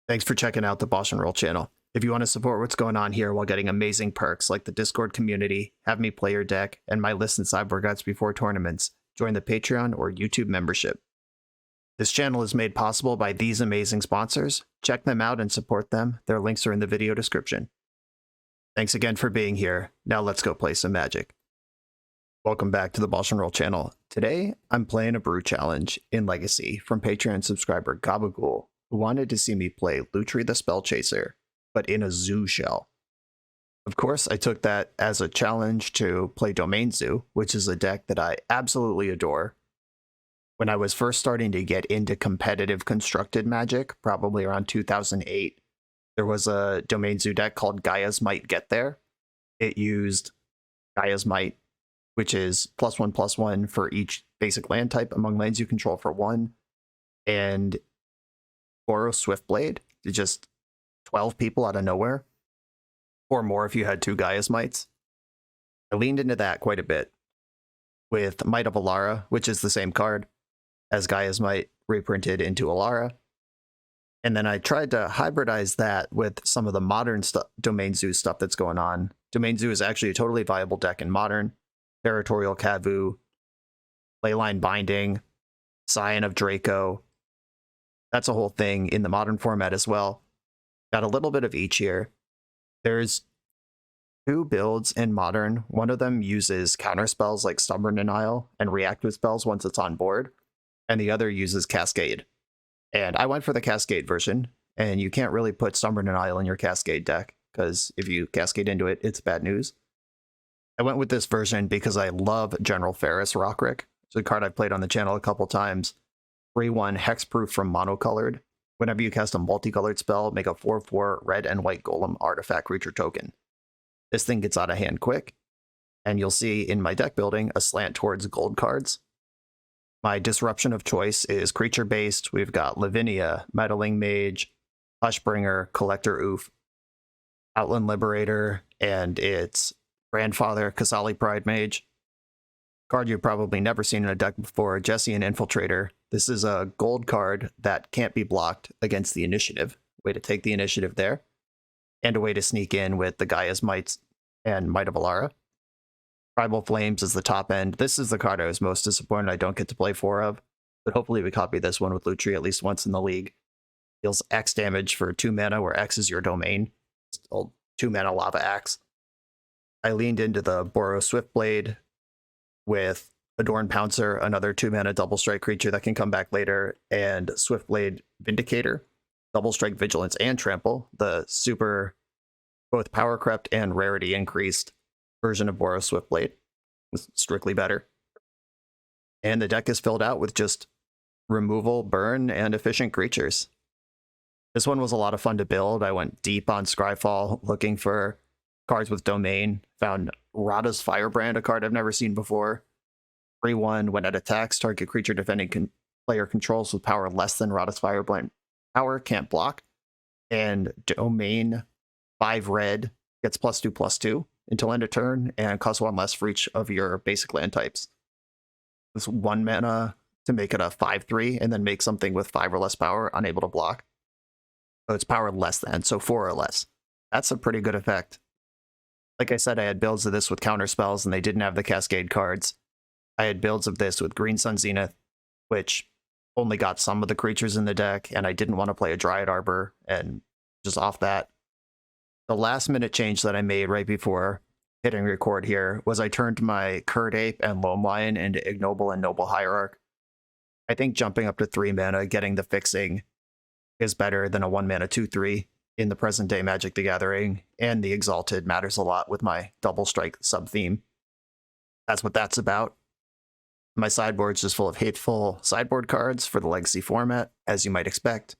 Thanks for checking out the BoshNRoll channel. If you want to support what's going on here while getting amazing perks like the Discord community, have me play your deck, and my list and sideboard guides before tournaments, join the Patreon or YouTube membership. This channel is made possible by these amazing sponsors. Check them out and support them. Their links are in the video description. Thanks again for being here. Now let's go play some Magic. Welcome back to the BoshNRoll channel. Today, I'm playing a brew challenge in Legacy from Patreon subscriber Kavu, who wanted to see me play Lutri the Spell Chaser, but in a zoo shell. Of course, I took that as a challenge to play Domain Zoo, which is a deck that I absolutely adore. When I was first starting to get into competitive constructed Magic, probably around 2008, there was a Domain Zoo deck called Gaia's Might Get There. It used Gaia's Might, which is +1/+1 for each basic land type among lands you control for 1, and Boros Swiftblade to just 12 people out of nowhere, or more if you had 2 Gaia's Mights. I leaned into that quite a bit with Might of Alara, which is the same card as Gaia's Might reprinted into Alara. And then I tried to hybridize that with some of the modern Domain Zoo stuff that's going on. Domain Zoo is actually a totally viable deck in Modern. Territorial Kavu, Leyline Binding, Scion of Draco. That's a whole thing in the Modern format as well. Got a little bit of each here. There's 2 builds in Modern. One of them uses counter spells like Stubborn Denial and reactive spells once it's on board, and the other uses Cascade. And I went for the Cascade version, and you can't really put Stubborn Denial in your Cascade deck, because if you Cascade into it, it's bad news. I went with this version because I love General Ferris Rockrick. It's a card I've played on the channel a couple times. 3/1 hexproof from monocolored. Whenever you cast a multicolored spell, make a 4/4 red and white golem artifact creature token. This thing gets out of hand quick, and you'll see in my deck building a slant towards gold cards. My disruption of choice is creature-based. We've got Lavinia, Meddling Mage, Hushbringer, Collector Oof, Outland Liberator, and its grandfather, Kasali Pride Mage. Card you've probably never seen in a deck before, Jesse and Infiltrator. This is a gold card that can't be blocked against the initiative. Way to take the initiative there. And a way to sneak in with the Gaia's Mights and Might of Alara. Tribal Flames is the top end. This is the card I was most disappointed I don't get to play 4 of, but hopefully we copy this one with Lutri at least once in the league. Deals X damage for 2 mana, where X is your domain. It's old 2 mana Lava Axe. I leaned into the Boros Swiftblade with Adorn Pouncer, another 2 mana double strike creature that can come back later, and Swiftblade Vindicator, double strike Vigilance and Trample, the super both power crept and rarity increased version of Boros Swiftblade. It's strictly better. And the deck is filled out with just removal, burn, and efficient creatures. This one was a lot of fun to build. I went deep on Scryfall looking for cards with domain. Found Rada's Firebrand, a card I've never seen before. 3/1, when it attacks, target creature defending player controls with power less than Rada's Firebrand power can't block. And domain 5 red gets +2/+2 until end of turn and costs 1 less for each of your basic land types. This 1 mana to make it a 5/3 and then make something with 5 or less power unable to block. So it's power less than, so 4 or less. That's a pretty good effect. Like I said, I had builds of this with counter spells and they didn't have the Cascade cards. I had builds of this with Green Sun Zenith, which only got some of the creatures in the deck, and I didn't want to play a Dryad Arbor, and just off that. The last minute change that I made right before hitting record here was I turned my Curd Ape and Loam Lion into Ignoble and Noble Hierarch. I think jumping up to 3 mana, getting the fixing, is better than a 1 mana 2/3 in the present day Magic the Gathering, and the Exalted matters a lot with my double strike sub-theme. That's what that's about. My sideboard's just full of hateful sideboard cards for the Legacy format, as you might expect.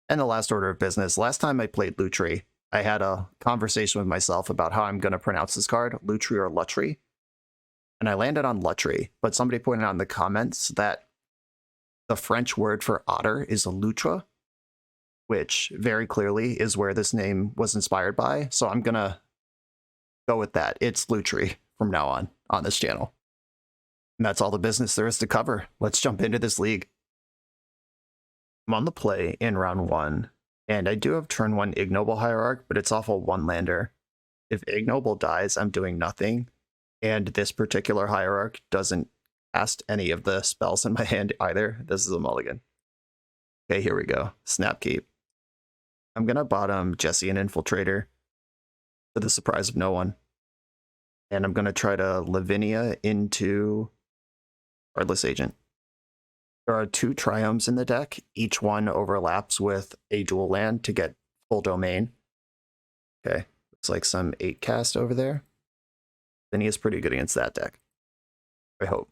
And the last order of business, last time I played Lutri, I had a conversation with myself about how I'm going to pronounce this card, Lutri or Lutri. And I landed on Lutri, but somebody pointed out in the comments that the French word for otter is a loutre, which very clearly is where this name was inspired by. So I'm going to go with that. It's Lutri from now on this channel. And that's all the business there is to cover. Let's jump into this league. I'm on the play in round 1 And I do have turn 1 Ignoble Hierarch, but it's off a 1-lander. If Ignoble dies, I'm doing nothing. And this particular Hierarch doesn't cast any of the spells in my hand either. This is a mulligan. Okay, here we go. Snapkeep. I'm going to bottom Jesse and Infiltrator to the surprise of no one. And I'm going to try to Lavinia into Heartless Agent. There are 2 Triomes in the deck. Each one overlaps with a dual land to get full domain. Okay, looks like some 8 cast over there. Lavinia is pretty good against that deck, I hope.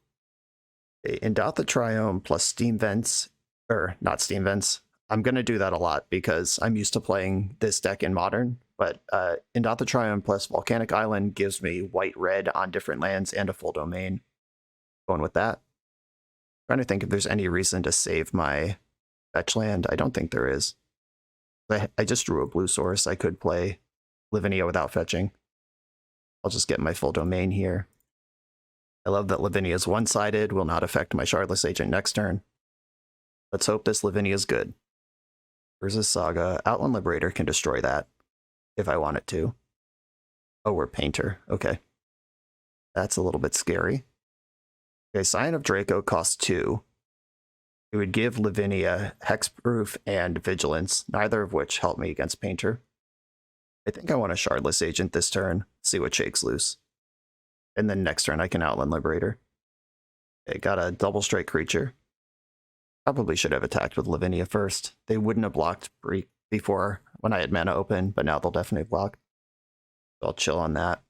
Okay, Endowed the Triome plus Steam Vents, or not Steam Vents. I'm going to do that a lot because I'm used to playing this deck in Modern, but Endowed the Triome plus Volcanic Island gives me white-red on different lands and a full domain. Going with that. Trying to think if there's any reason to save my fetch land. I don't think there is. I just drew a blue source. I could play Lavinia without fetching. I'll just get my full domain here. I love that Lavinia is one-sided, will not affect my Shardless Agent next turn. Let's hope this Lavinia is good. Versus Saga. Outland Liberator can destroy that if I want it to. Oh, we're Painter. Okay. That's a little bit scary. Okay, Scion of Draco costs 2. It would give Lavinia Hexproof and Vigilance, neither of which help me against Painter. I think I want a Shardless Agent this turn, see what shakes loose. And then next turn I can Outland Liberator. Okay, got a double strike creature. Probably should have attacked with Lavinia first. They wouldn't have blocked before when I had mana open, but now they'll definitely block. So I'll chill on that.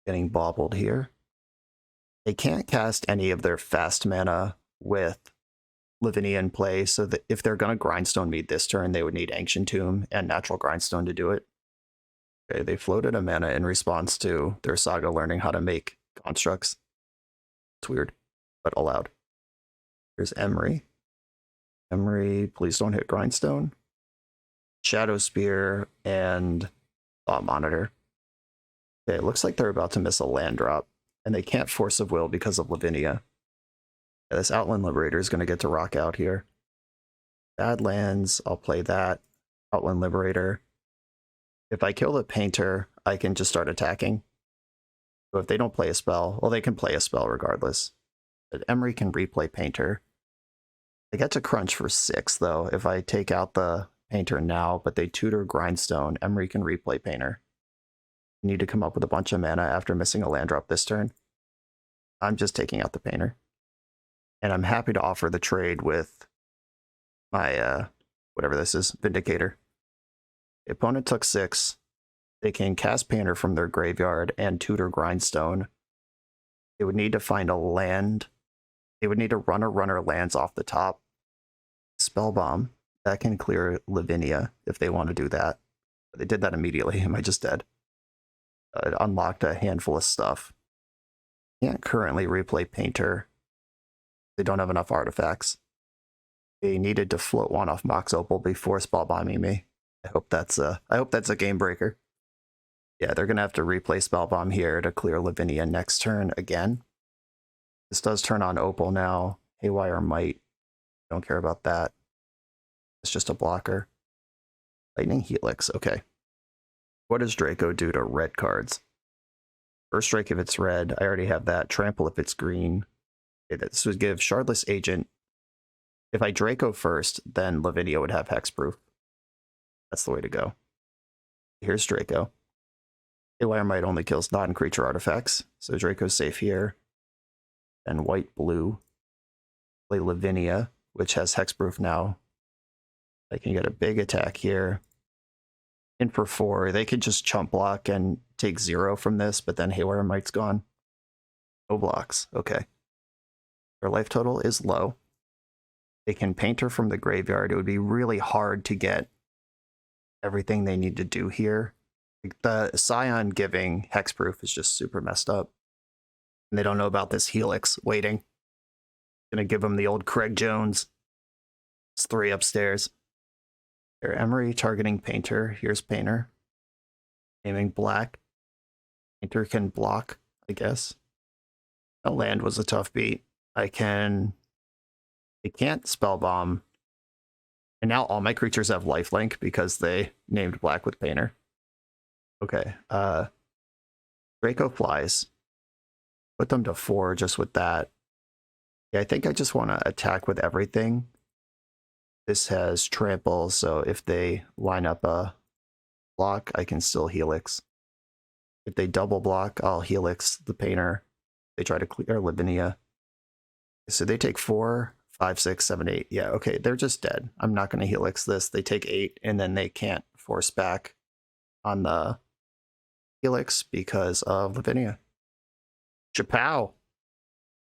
Getting bobbled here. They can't cast any of their fast mana with Lavinia in play, so that if they're going to Grindstone me this turn, they would need Ancient Tomb and Natural Grindstone to do it. Okay, they floated a mana in response to their Saga learning how to make constructs. It's weird, but allowed. Here's Emery. Emery, please don't hit Grindstone. Shadow Spear and Thought Monitor. Okay, it looks like they're about to miss a land drop, and they can't Force of Will because of Lavinia. Yeah, this Outland Liberator is going to get to rock out here. Bad lands, I'll play that. Outland Liberator. If I kill the Painter, I can just start attacking. So if they don't play a spell, well, they can play a spell regardless. But Emery can replay Painter. I get to crunch for 6, though, if I take out the Painter now, but they tutor Grindstone. Emery can replay Painter. You need to come up with a bunch of mana after missing a land drop this turn. I'm just taking out the Painter. And I'm happy to offer the trade with my, whatever this is, Vindicator. The opponent took 6. They can cast Painter from their graveyard and tutor Grindstone. They would need to find a land. They would need to runner lands off the top. Spellbomb. That can clear Lavinia if they want to do that. But they did that immediately. Am I just dead? It unlocked a handful of stuff. Can't currently replay Painter. They don't have enough artifacts. They needed to float one off Mox Opal before spellbombing me. I hope that's a game breaker. Yeah, they're gonna have to replay Spellbomb here to clear Lavinia next turn again. This does turn on Opal now. Haywire Might. Don't care about that. It's just a blocker. Lightning Helix. Okay. What does Draco do to red cards? First Strike if it's red. I already have that. Trample if it's green. Okay, this would give Shardless Agent. If I Draco first, then Lavinia would have Hexproof. That's the way to go. Here's Draco. Haywire Might only kills non-creature artifacts, so Draco's safe here. And white-blue. Play Lavinia, which has Hexproof now. I can get a big attack here. In for 4, they could just chump block and take 0 from this, but then Haywire Might's gone. No blocks. Okay. Their life total is low. They can Painter from the graveyard. It would be really hard to get everything they need to do here. Like the Scion giving Hexproof is just super messed up. And they don't know about this Helix waiting. Gonna give them the old Craig Jones. It's 3 upstairs. Here, Emery targeting Painter. Here's Painter. Aiming black. Painter can block, I guess. A land was a tough beat. It can't Spellbomb And now all my creatures have lifelink because they named black with Painter. Okay, Draco flies. Put them to 4 just with that. Yeah, I think I just want to attack with everything. This has trample, so if they line up a block, I can still Helix. If they double block, I'll Helix the Painter. They try to clear Lavinia. So they take 4, 5, 6, 7, 8. Yeah, okay, they're just dead. I'm not going to Helix this. They take 8, and then they can't force back on the Helix because of Lavinia. Chapow!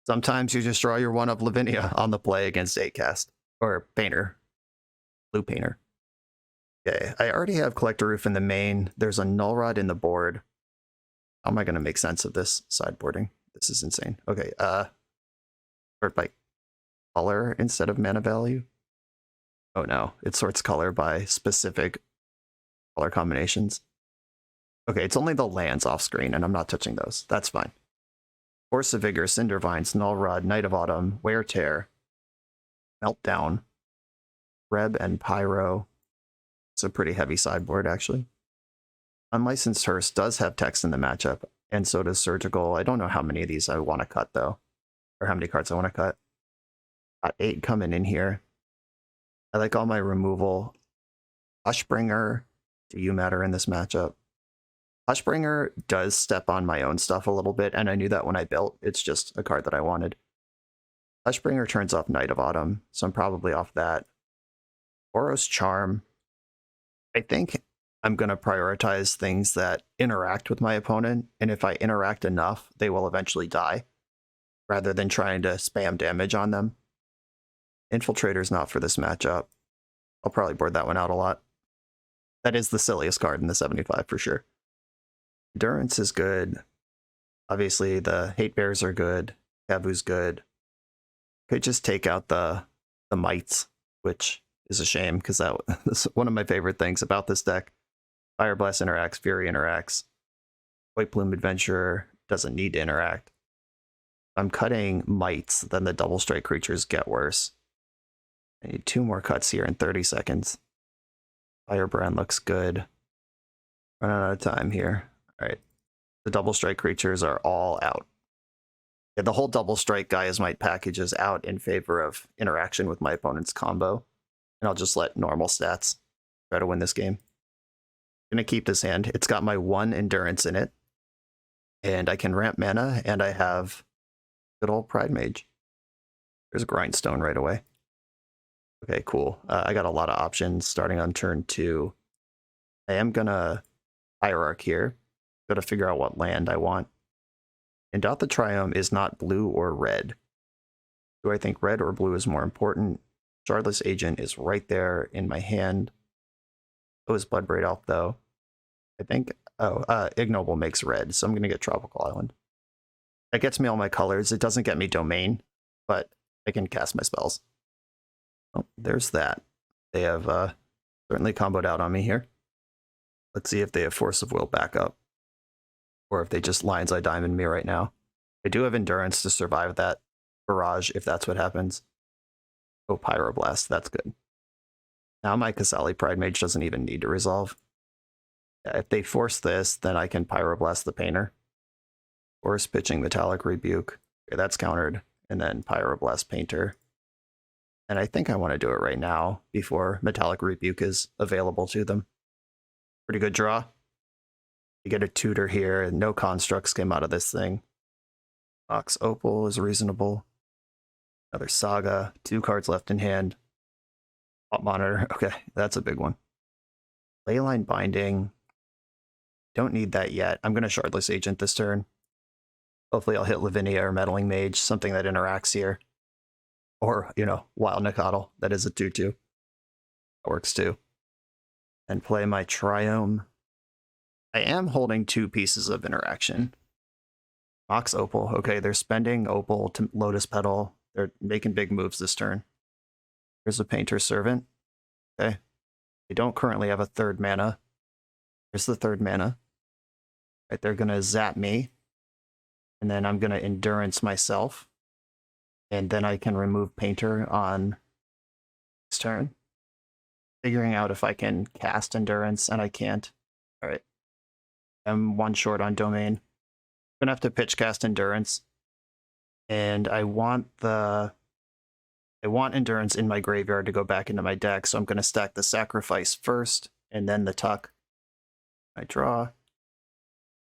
Sometimes you just draw your 1-up Lavinia on the play against 8-cast. Or Painter. Blue Painter. Okay, I already have Collector Roof in the main. There's a Null Rod in the board. How am I going to make sense of this sideboarding? This is insane. Okay, sort by color instead of mana value. Oh no, it sorts color by specific color combinations. Okay, it's only the lands off screen, and I'm not touching those. That's fine. Force of Vigor, Cindervines, Null Rod, Night of Autumn, Wear Tear, Meltdown, Reb, and Pyro. It's a pretty heavy sideboard, actually. Unlicensed Hearse does have text in the matchup, and so does Surgical. I don't know how many of these I want to cut, though, or how many cards I want to cut. Got 8 coming in here. I like all my removal. Hushbringer, do you matter in this matchup? Hushbringer does step on my own stuff a little bit, and I knew that when I built. It's just a card that I wanted. Hushbringer turns off Night of Autumn, so I'm probably off that. Boros Charm. I think I'm going to prioritize things that interact with my opponent, and if I interact enough, they will eventually die, rather than trying to spam damage on them. Infiltrator's not for this matchup. I'll probably board that one out a lot. That is the silliest card in the 75 for sure. Endurance is good. Obviously, the Hate Bears are good. Kavu's good. Could just take out the Mites, which is a shame, because that is one of my favorite things about this deck. Fire Blast interacts, Fury interacts. White Plume Adventurer doesn't need to interact. I'm cutting Mites, then the double strike creatures get worse. I need 2 more cuts here in 30 seconds. Firebrand looks good. Running out of time here. All right. The double strike creatures are all out. Yeah, the whole double strike Gaia's Might package is out in favor of interaction with my opponent's combo. And I'll just let normal stats try to win this game. I'm going to keep this hand. It's got my 1 endurance in it. And I can ramp mana, and I have good old Pride Mage. There's a Grindstone right away. Okay, cool. I got a lot of options starting on turn 2. I am going to Hierarch here. Got to figure out what land I want. Endowed the Triome is not blue or red. Do I think red or blue is more important? Shardless Agent is right there in my hand. Oh, is Bloodbraid Elf, though. I think... Oh, Ignoble makes red, so I'm going to get Tropical Island. That gets me all my colors. It doesn't get me Domain, but I can cast my spells. Oh, there's that. They have certainly comboed out on me here. Let's see if they have Force of Will back up. Or if they just Lion's Eye Diamond me right now. I do have Endurance to survive that barrage if that's what happens. Oh, Pyroblast. That's good. Now my Kasali Pride Mage doesn't even need to resolve. Yeah, if they force this, then I can Pyroblast the Painter. Force pitching Metallic Rebuke. Okay, that's countered. And then Pyroblast Painter. And I think I want to do it right now before Metallic Rebuke is available to them. Pretty good draw. You get a tutor here, and no constructs came out of this thing. Ox Opal is reasonable. Another Saga, 2 cards left in hand. Hot Monitor, okay, that's a big one. Leyline Binding, don't need that yet. I'm going to Shardless Agent this turn. Hopefully I'll hit Lavinia or Meddling Mage, something that interacts here. Or, you know, Wild Nacatl, that is a 2-2. That works too. And play my Triome. I am holding 2 pieces of interaction. Mox Opal. Okay, they're spending Opal to Lotus Petal. They're making big moves this turn. Here's a Painter Servant. Okay. They don't currently have a 3rd mana. Here's the 3rd mana. Right, they're going to zap me. And then I'm going to Endurance myself. And then I can remove Painter on this turn. figuring out if I can cast Endurance, and I can't. All right. I'm one short on Domain. I'm gonna have to pitch cast Endurance. And I want Endurance in my graveyard to go back into my deck, so I'm gonna stack the Sacrifice first, and then the Tuck. I draw.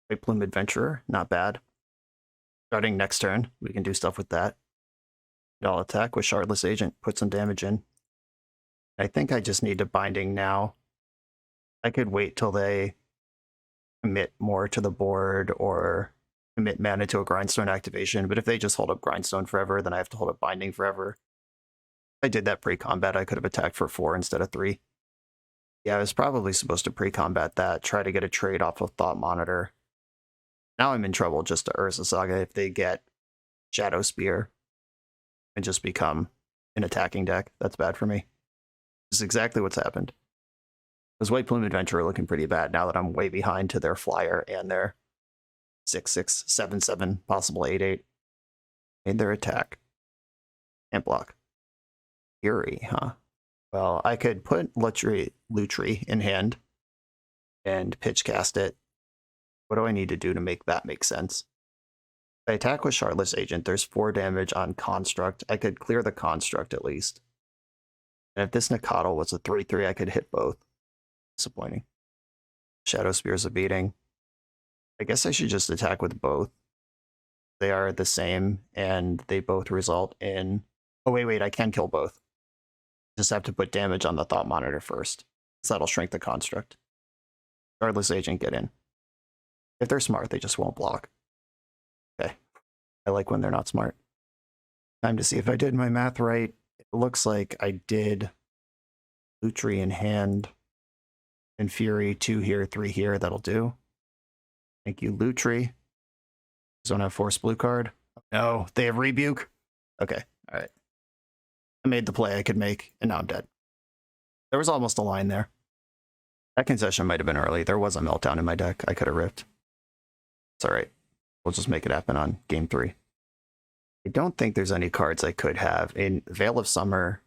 White Plume Adventurer, not bad. Starting next turn, we can do stuff with that. I'll attack with Shardless Agent, put some damage in. I think I just need to Binding now. I could wait till they commit more to the board or commit mana to a Grindstone activation, but if they just hold up Grindstone forever, then I have to hold up Binding forever. If I did that pre-combat, I could have attacked for 4 instead of 3. Yeah, I was probably supposed to pre-combat that, try to get a trade off of Thought Monitor. Now I'm in trouble just to Urza Saga if they get Shadow Spear and just become an attacking deck. That's bad for me. This is exactly what's happened. This White Plume Adventurer looking pretty bad now that I'm way behind to their Flyer and their 6/6, 7/7, possible 8/8. Made their attack. Can't block. Fury, huh? Well, I could put Lutri in hand and pitch cast it. What do I need to do to make that make sense? If I attack with Shardless Agent, there's 4 damage on Construct. I could clear the Construct at least. And if this Nacatl was a 3/3, I could hit both. Disappointing. Shadow Spear's a beating. I guess I should just attack with both. They are the same, and they both result in... Oh, wait, I can kill both. Just have to put damage on the Thought Monitor first, so that'll shrink the Construct. Shardless Agent, get in. If they're smart, they just won't block. Okay. I like when they're not smart. Time to see if I did my math right. It looks like I did Lutri in hand and Fury 2 here, 3 here. That'll do. Thank you, Lutri. Don't have Force Blue card. No, they have Rebuke. Okay, all right. I made the play I could make, and now I'm dead. There was almost a line there. That concession might have been early. There was a Meltdown in my deck. I could have ripped. It's all right. We'll just make it happen on game 3. I don't think there's any cards I could have. In Veil of Summer,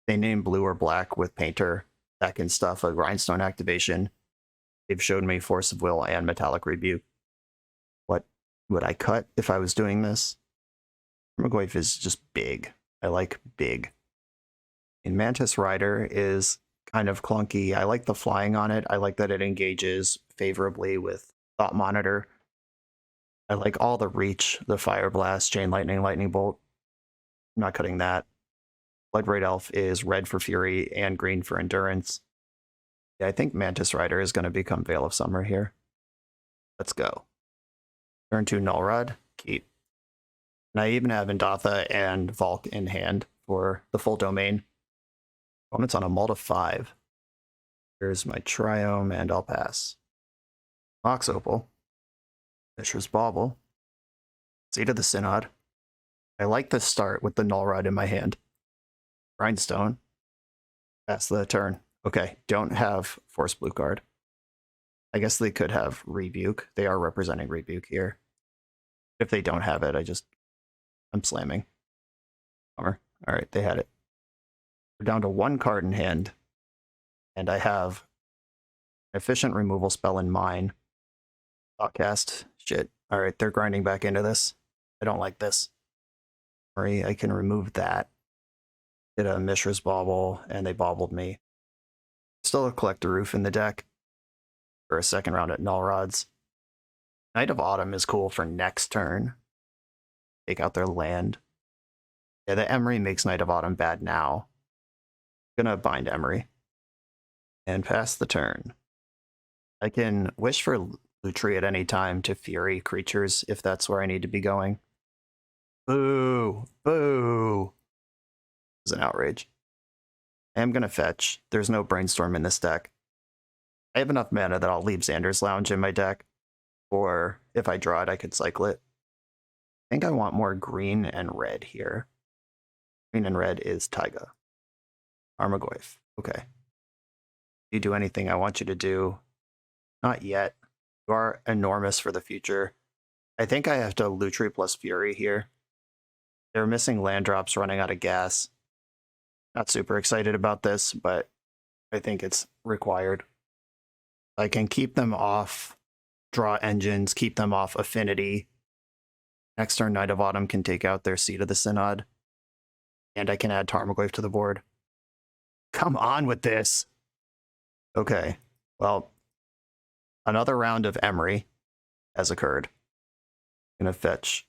they name blue or black with Painter, that can stuff a Grindstone activation. They've showed me Force of Will and Metallic Rebuke. What would I cut if I was doing this? Tarmogoyf is just big. I like big. And Mantis Rider is kind of clunky. I like the flying on it. I like that it engages favorably with Thought Monitor. I like all the reach, the Fire Blast, Chain Lightning, Lightning Bolt. I'm not cutting that. Bloodbraid Elf is red for Fury and green for Endurance. Yeah, I think Mantis Rider is going to become Veil of Summer here. Let's go. Turn 2 Null Rod, keep. And I even have Indatha and Valk in hand for the full domain. Opponent's on a mull of 5. Here's my Triome, and I'll pass. Mox Opal. Mishra's Bauble. Seed of the Synod. I like the start with the Null Rod in my hand. Grindstone. Pass the turn. Okay, don't have Force Blue card. I guess they could have Rebuke. They are representing Rebuke here. If they don't have it, I'm slamming. Bummer. All right, they had it. We're down to 1 card in hand, and I have an efficient removal spell in mine. Thoughtcast. Shit. All right, they're grinding back into this. I don't like this. Sorry, I can remove that. Did a Mishra's Bauble, and they bobbled me. Still a Collector Roof in the deck for a second round at Null Rods. Knight of Autumn is cool for next turn. Take out their land. Yeah, the Emery makes Knight of Autumn bad now. Gonna bind Emery. And pass the turn. I can wish for Lutri at any time to Fury creatures if that's where I need to be going. Boo! Boo! This is an outrage. I am gonna fetch. There's no Brainstorm in this deck. I have enough mana that I'll leave Xander's Lounge in my deck. Or if I draw it, I could cycle it. I think I want more green and red here. Green and red is Taiga. Tarmogoyf. Okay. You do anything I want you to do. Not yet. You are enormous for the future. I think I have to Lutri plus Fury here. They're missing land drops, running out of gas. Not super excited about this, but I think it's required. I can keep them off draw engines, keep them off affinity. Next turn, Knight of Autumn can take out their Seat of the Synod. And I can add Tarmogoyf to the board. Come on with this. Okay, well, another round of Emery has occurred. I'm gonna fetch.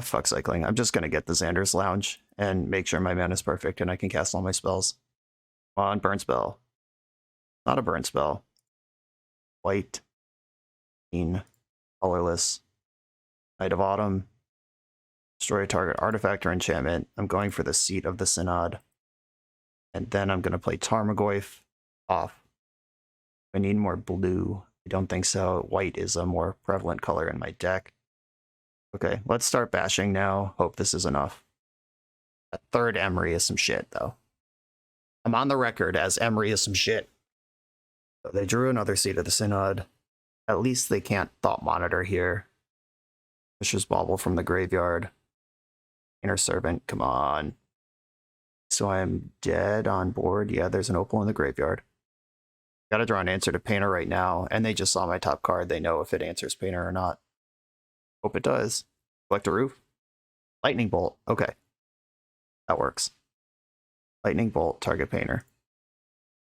Fuck cycling. I'm just gonna get the Xander's Lounge and make sure my mana is perfect and I can cast all my spells. Come on, burn spell. Not a burn spell. White. Green. Colorless. Knight of Autumn. Destroy a target artifact or enchantment. I'm going for the Seat of the Synod. And then I'm going to play Tarmogoyf off. I need more blue. I don't think so. White is a more prevalent color in my deck. Okay, let's start bashing now. Hope this is enough. That third Emery is some shit, though. I'm on the record as Emery is some shit. So they drew another Seat of the Synod. At least they can't Thought Monitor here. Fisher's Bauble from the graveyard. Inner Servant, come on. So I'm dead on board. Yeah, there's an Opal in the graveyard. Gotta draw an answer to Painter right now, and they just saw my top card. They know if it answers Painter or not. Hope it does. Collect a Roof. Lightning Bolt. Okay. That works. Lightning Bolt, target Painter.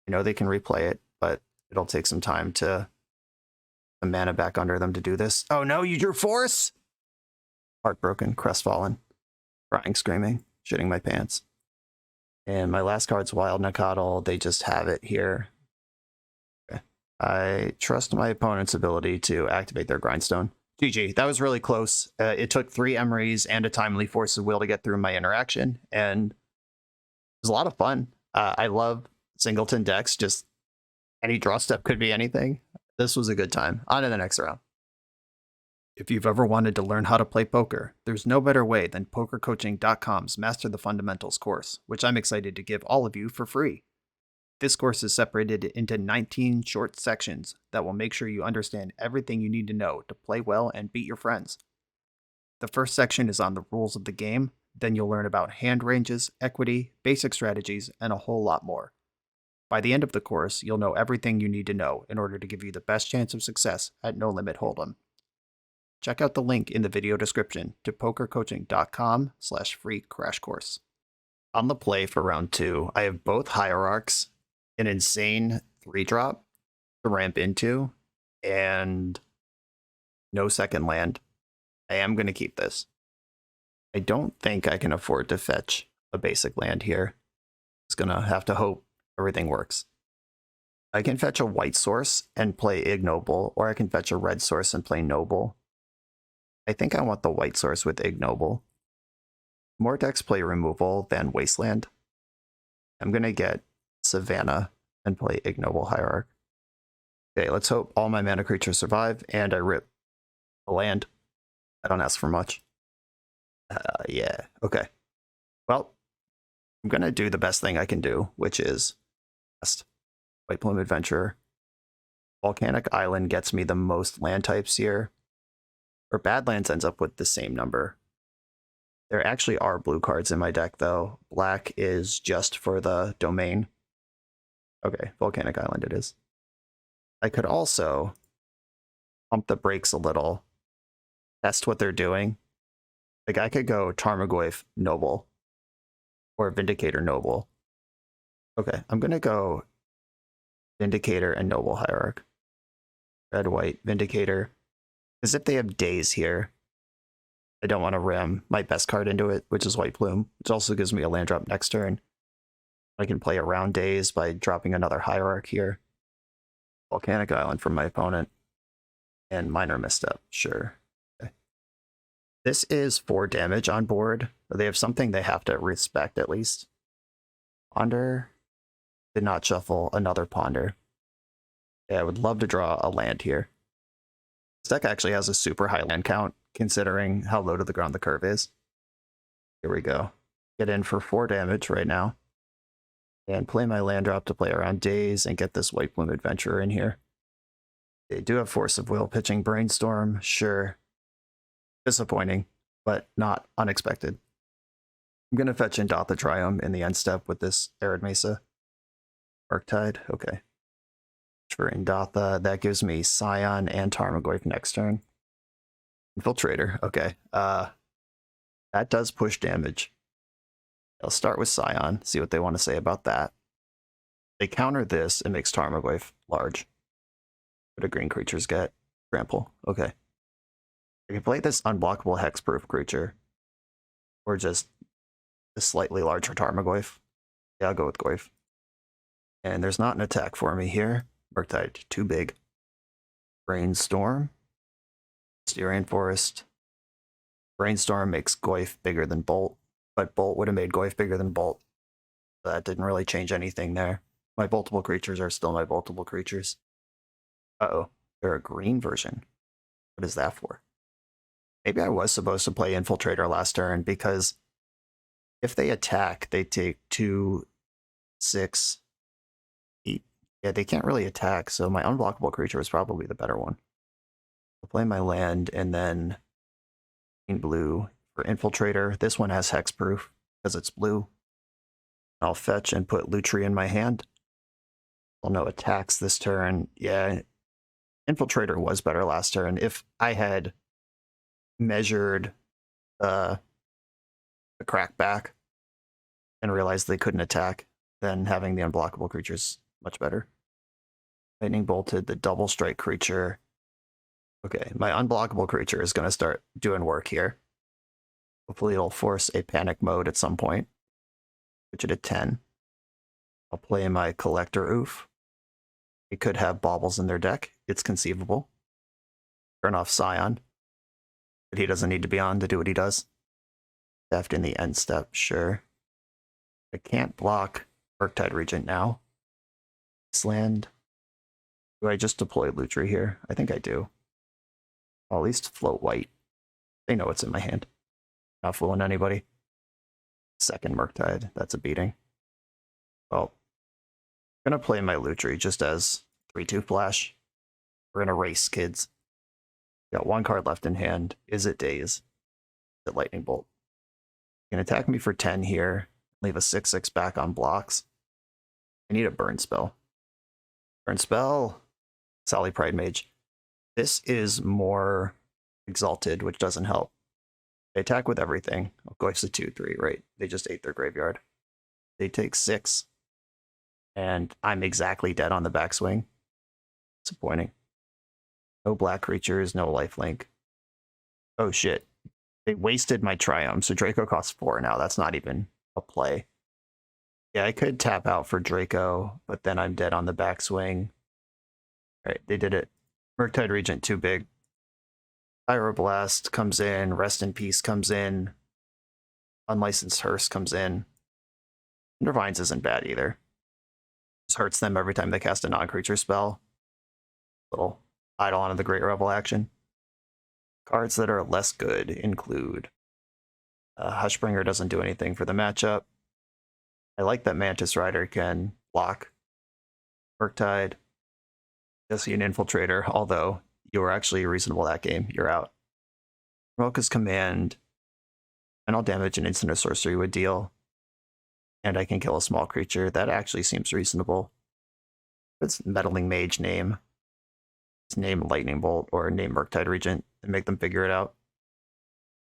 I know they can replay it, but it'll take some time to the mana back under them to do this. Oh no, you drew Force? Heartbroken, crestfallen, crying, screaming, shitting my pants. And my last card's Wild Nakatl. They just have it here. Okay. I trust my opponent's ability to activate their Grindstone. GG, that was really close. It took 3 Emerys and a Timely Force of Will to get through my interaction, and it was a lot of fun. I love singleton decks, just any draw step could be anything. This was a good time. On to the next round. If you've ever wanted to learn how to play poker, there's no better way than PokerCoaching.com's Master the Fundamentals course, which I'm excited to give all of you for free. This course is separated into 19 short sections that will make sure you understand everything you need to know to play well and beat your friends. The first section is on the rules of the game, then you'll learn about hand ranges, equity, basic strategies, and a whole lot more. By the end of the course, you'll know everything you need to know in order to give you the best chance of success at No Limit Hold'em. Check out the link in the video description to pokercoaching.com/free crash course. On the play for round 2, I have both Hierarchs, an insane 3-drop to ramp into, and no second land. I am going to keep this. I don't think I can afford to fetch a basic land here. Just going to have to hope everything works. I can fetch a white source and play Ignoble, or I can fetch a red source and play Noble. I think I want the white source with Ignoble. More decks play removal than Wasteland. I'm going to get Savannah and play Ignoble Hierarch. Okay, let's hope all my mana creatures survive, and I rip a land. I don't ask for much. Yeah, okay. Well, I'm going to do the best thing I can do, which is White Plume Adventurer. Volcanic Island gets me the most land types here. Or Badlands ends up with the same number. There actually are blue cards in my deck, though. Black is just for the domain. Okay, Volcanic Island it is. I could also pump the brakes a little, test what they're doing. Like, I could go Tarmogoyf Noble or Vindicator Noble. Okay, I'm going to go Vindicator and Noble Hierarch. Red, white, Vindicator. Because if they have Daze here, I don't want to ram my best card into it, which is White Plume, which also gives me a land drop next turn. I can play around Daze by dropping another Hierarch here. Volcanic Island from my opponent. And Minor Misstep, sure. Okay. This is 4 damage on board. They have something they have to respect at least. Ponder. Did not shuffle another Ponder. Yeah, I would love to draw a land here. This deck actually has a super high land count, considering how low to the ground the curve is. Here we go. Get in for 4 damage right now. And play my land drop to play around Daze and get this White Plume Adventurer in here. They do have Force of Will pitching Brainstorm, sure. Disappointing, but not unexpected. I'm going to fetch in Dot the Triumph in the end step with this Arid Mesa. Arctide, okay. For Indatha, that gives me Scion and Tarmogoyf next turn. Infiltrator, okay. That does push damage. I'll start with Scion, see what they want to say about that. They counter this, it makes Tarmogoyf large. What do green creatures get? Trample, okay. I can play this unblockable hexproof creature, or just a slightly larger Tarmogoyf. Yeah, I'll go with Goyf. And there's not an attack for me here. Murktide, too big. Brainstorm. Styrian Forest. Brainstorm makes Goyf bigger than Bolt, but Bolt would have made Goyf bigger than Bolt. So that didn't really change anything there. My boltable creatures are still my boltable creatures. Uh-oh, they're a green version. What is that for? Maybe I was supposed to play Infiltrator last turn, because if they attack, they take 2, 6, 8. Yeah, they can't really attack, so my unblockable creature is probably the better one. I'll play my land, and then green blue for Infiltrator. This one has hexproof because it's blue. I'll fetch and put Lutri in my hand. Well, no attacks this turn. Yeah, Infiltrator was better last turn. If I had measured the crackback and realized they couldn't attack, then having the unblockable creatures much better. Lightning bolted the double strike creature. Okay, my unblockable creature is going to start doing work here. Hopefully it'll force a panic mode at some point. Switch it at 10. I'll play my Collector Oof. It could have baubles in their deck. It's conceivable. Turn off Scion. But he doesn't need to be on to do what he does. Theft in the end step, sure. I can't block Murktide Regent now. This land. Do I just deploy Lutri here? I think I do. I'll at least float white. They know what's in my hand. Not fooling anybody. Second Murktide, that's a beating. Well, I'm gonna play my Lutri just as 3/2 flash. We're gonna race, kids. Got one card left in hand. Is it Daze? Is it Lightning Bolt? You can attack me for 10 here. Leave a 6/6 back on blocks. I need a burn spell. Burn spell. Sally Pride Mage. This is more exalted, which doesn't help. They attack with everything. Oh, Goyf's a 2/3, right? They just ate their graveyard. They take 6. And I'm exactly dead on the backswing. Disappointing. No black creatures, no lifelink. Oh shit. They wasted my Triumph, so Draco costs 4 now. That's not even a play. Yeah, I could tap out for Draco, but then I'm dead on the backswing. Alright, they did it. Murktide Regent too big. Pyroblast comes in, Rest in Peace comes in, Unlicensed Hearse comes in. Undervines isn't bad either. Just hurts them every time they cast a non-creature spell. Little Eidolon of the Great Revel action. Cards that are less good include Hushbringer doesn't do anything for the matchup. I like that Mantis Rider can block Murktide. Just an Infiltrator, although you were actually reasonable that game. You're out. Roka's Command. Final damage and instant or sorcery would deal. And I can kill a small creature. That actually seems reasonable. It's Meddling Mage name. It's name Lightning Bolt or name Murktide Regent and make them figure it out.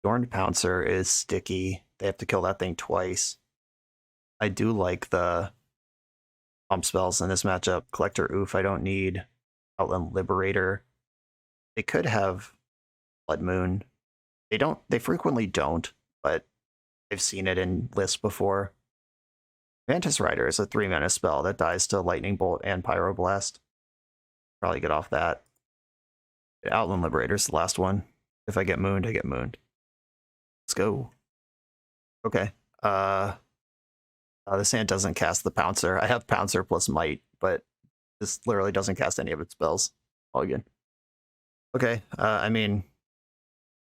Dorned Pouncer is sticky. They have to kill that thing twice. I do like the pump spells in this matchup. Collector Oof I don't need. Outland Liberator. They could have Blood Moon. They frequently don't, but I've seen it in lists before. Mantis Rider is a 3-mana spell that dies to Lightning Bolt and Pyroblast. Probably get off that. Outland Liberator is the last one. If I get mooned, I get mooned. Let's go. Okay. This hand doesn't cast the Pouncer. I have Pouncer plus Might, but this literally doesn't cast any of its spells. All good. Okay, I mean,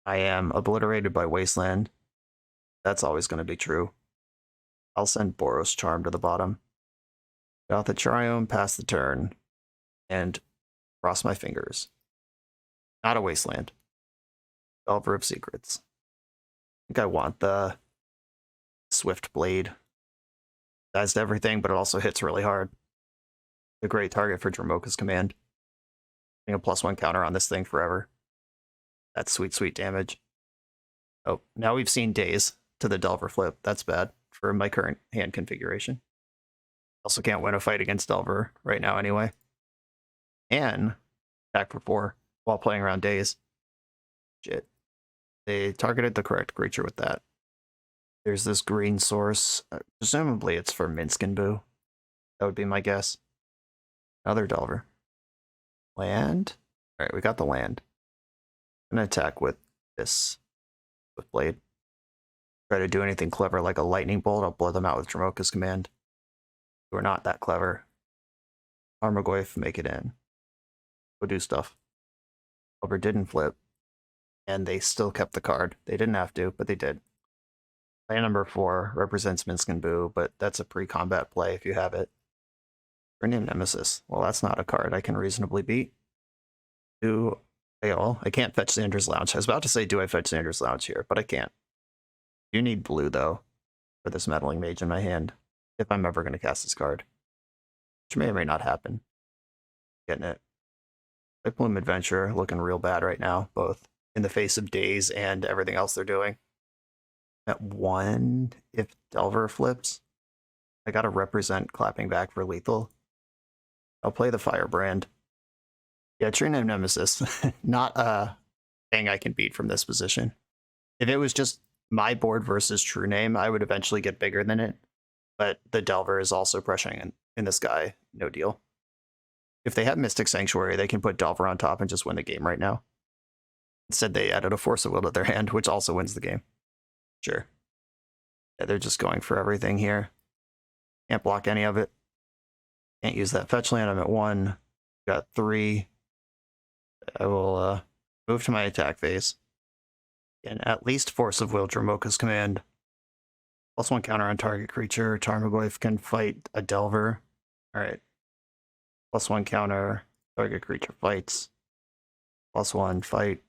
I am obliterated by Wasteland. That's always going to be true. I'll send Boros Charm to the bottom. Get out the Triumph, pass the turn, and cross my fingers. Not a Wasteland. Delver of Secrets. I think I want the Swift Blade. Dies to everything, but it also hits really hard. A great target for Dromoka's command. Getting a +1 counter on this thing forever. That's sweet, sweet damage. Oh, now we've seen days to the Delver flip. That's bad for my current hand configuration. Also can't win a fight against Delver right now anyway. And back for 4 while playing around days. Shit. They targeted the correct creature with that. There's this green source. Presumably it's for Minsc and Boo. That would be my guess. Another Delver. Land? Alright, we got the land. I'm gonna attack with this. With Blade. Try to do anything clever like a lightning bolt. I'll blow them out with Dromoka's command. We're not that clever. Armagoyf, make it in. Go do stuff. Delver didn't flip. And they still kept the card. They didn't have to, but they did. Play number 4 represents Minsc and Boo, but that's a pre-combat play if you have it. Premium Nemesis. Well, that's not a card I can reasonably beat. I can't fetch Xander's Lounge. I was about to say, do I fetch Xander's Lounge here? But I can't. You need blue, though, for this Meddling Mage in my hand, if I'm ever going to cast this card. Which may or may not happen. Getting it. White Plume Adventure, looking real bad right now, both in the face of days and everything else they're doing. At 1, if Delver flips, I gotta represent clapping back for lethal. I'll play the Firebrand. Yeah, True Name Nemesis. Not a thing I can beat from this position. If it was just my board versus True Name, I would eventually get bigger than it. But the Delver is also pressuring in this guy. No deal. If they have Mystic Sanctuary, they can put Delver on top and just win the game right now. Instead, they added a Force of Will to their hand, which also wins the game. Sure. Yeah, they're just going for everything here. Can't block any of it. Can't use that fetch land. I'm at 1. Got 3. I will move to my attack phase. And at least Force of Will Dromoka's command. +1 counter on target creature. Tarmogoyf can fight a Delver. Alright. +1 counter. Target creature fights. +1 fight.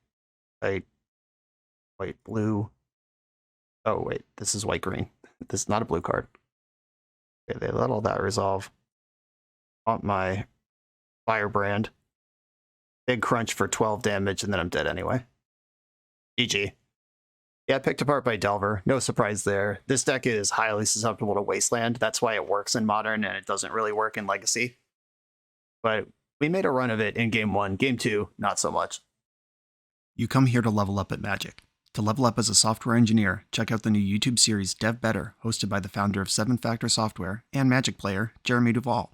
Fight. White blue. Oh wait, this is white green. This is not a blue card. Okay, they let all that resolve. Want my Firebrand. Big crunch for 12 damage, and then I'm dead anyway. GG. Yeah, picked apart by Delver. No surprise there. This deck is highly susceptible to Wasteland. That's why it works in Modern, and it doesn't really work in Legacy. But we made a run of it in Game 1. Game 2, not so much. You come here to level up at Magic. To level up as a software engineer, check out the new YouTube series Dev Better, hosted by the founder of 7 Factor Software and Magic player, Jeremy Duvall.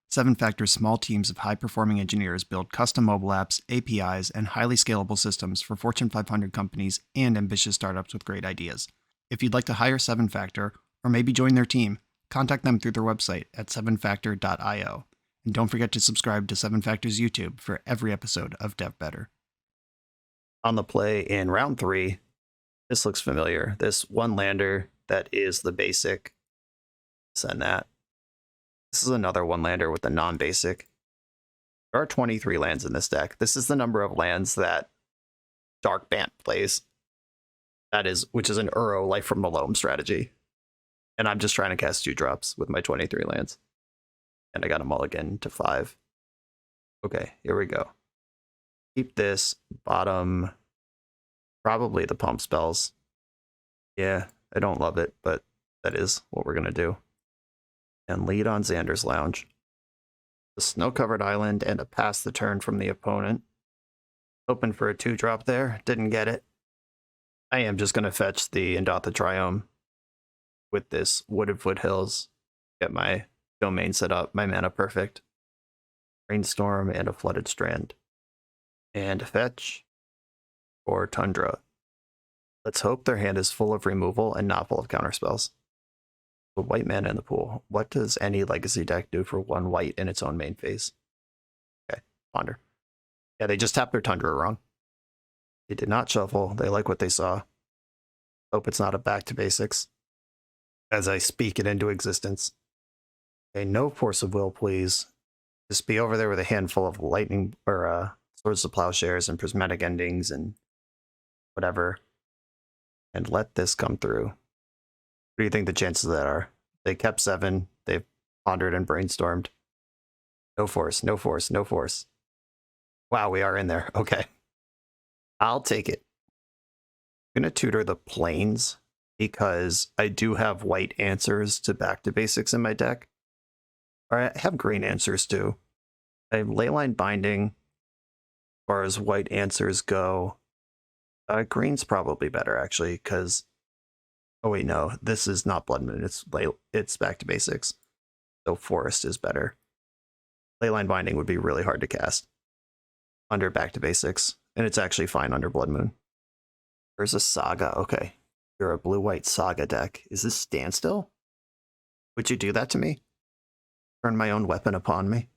7 Factor's small teams of high-performing engineers build custom mobile apps, APIs, and highly scalable systems for Fortune 500 companies and ambitious startups with great ideas. If you'd like to hire 7 Factor, or maybe join their team, contact them through their website at 7factor.io. And don't forget to subscribe to 7 Factor's YouTube for every episode of Dev Better. On the play in round 3, this looks familiar. This one lander that is the basic. Send that. This is another one lander with the non-basic. There are 23 lands in this deck. This is the number of lands that Dark Bant plays. Which is an Uro Life from the Loam strategy. And I'm just trying to cast 2 drops with my 23 lands. And I got a mulligan to 5. Okay, here we go. Keep this bottom, probably the pump spells. Yeah, I don't love it, but that is what we're going to do. And lead on Xander's Lounge. The snow-covered island and a pass the turn from the opponent. Hoping for a 2-drop there, didn't get it. I am just going to fetch the Indotha Triome with this Wooded Foothills. Get my domain set up, my mana perfect. Rainstorm and a Flooded Strand. And fetch or Tundra. Let's hope their hand is full of removal and not full of counterspells. The white mana in the pool. What does any Legacy deck do for 1 white in its own main phase? Okay, Ponder. Yeah, they just tapped their Tundra wrong. They did not shuffle. They like what they saw. Hope it's not a back to basics. As I speak it into existence. Okay, no Force of Will, please. Just be over there with a handful of lightning or Swords to Plowshares and Prismatic Endings and whatever. And let this come through. What do you think the chances of that are? They kept 7. They've pondered and brainstormed. No force, no force, no force. Wow, we are in there. Okay. I'll take it. I'm going to tutor the planes because I do have white answers to back to basics in my deck. Or I have green answers too. I have Leyline Binding. As far as white answers go, green's probably better actually because... Oh wait, no, this is not Blood Moon. It's back to basics. So Forest is better. Leyline Binding would be really hard to cast under back to basics, and it's actually fine under Blood Moon. There's a Saga. Okay, you're a blue-white Saga deck. Is this Standstill? Would you do that to me? Turn my own weapon upon me?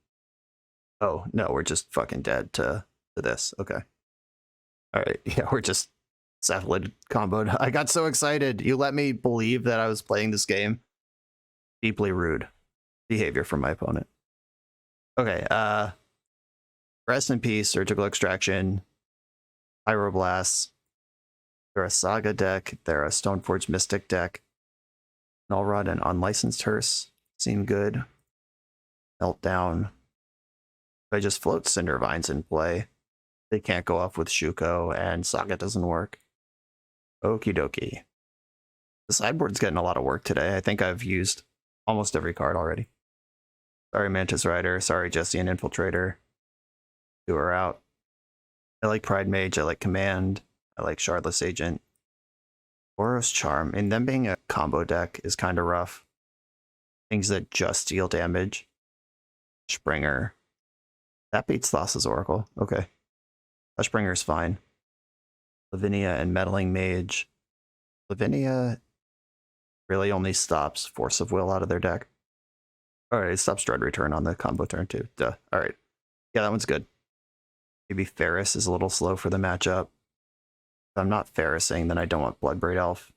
Oh no, we're just fucking dead to this. Okay. All right. Yeah, we're just Cephalid comboed. I got so excited. You let me believe that I was playing this game. Deeply rude behavior from my opponent. Okay, rest in peace, Surgical Extraction, Pyroblast. They're a Saga deck, they're a Stoneforge Mystic deck. Nullrod and Unlicensed Hearse seem good. Meltdown. If I just float Cindervines in play, they can't go off with Shuko, and Saga doesn't work. Okie dokie. The sideboard's getting a lot of work today. I think I've used almost every card already. Sorry, Mantis Rider. Sorry, Jesse and Infiltrator. Two are out. I like Pride Mage. I like Command. I like Shardless Agent. Boros Charm. And them being a combo deck is kind of rough. Things that just deal damage. Springer. That beats Thassa's Oracle. Okay. Springer's fine. Lavinia and Meddling Mage. Lavinia really only stops Force of Will out of their deck. Alright, it stops Dread Return on the combo turn too. Duh. Alright. Yeah, that one's good. Maybe Ferris is a little slow for the matchup. If I'm not Ferrising, then I don't want Bloodbraid Elf.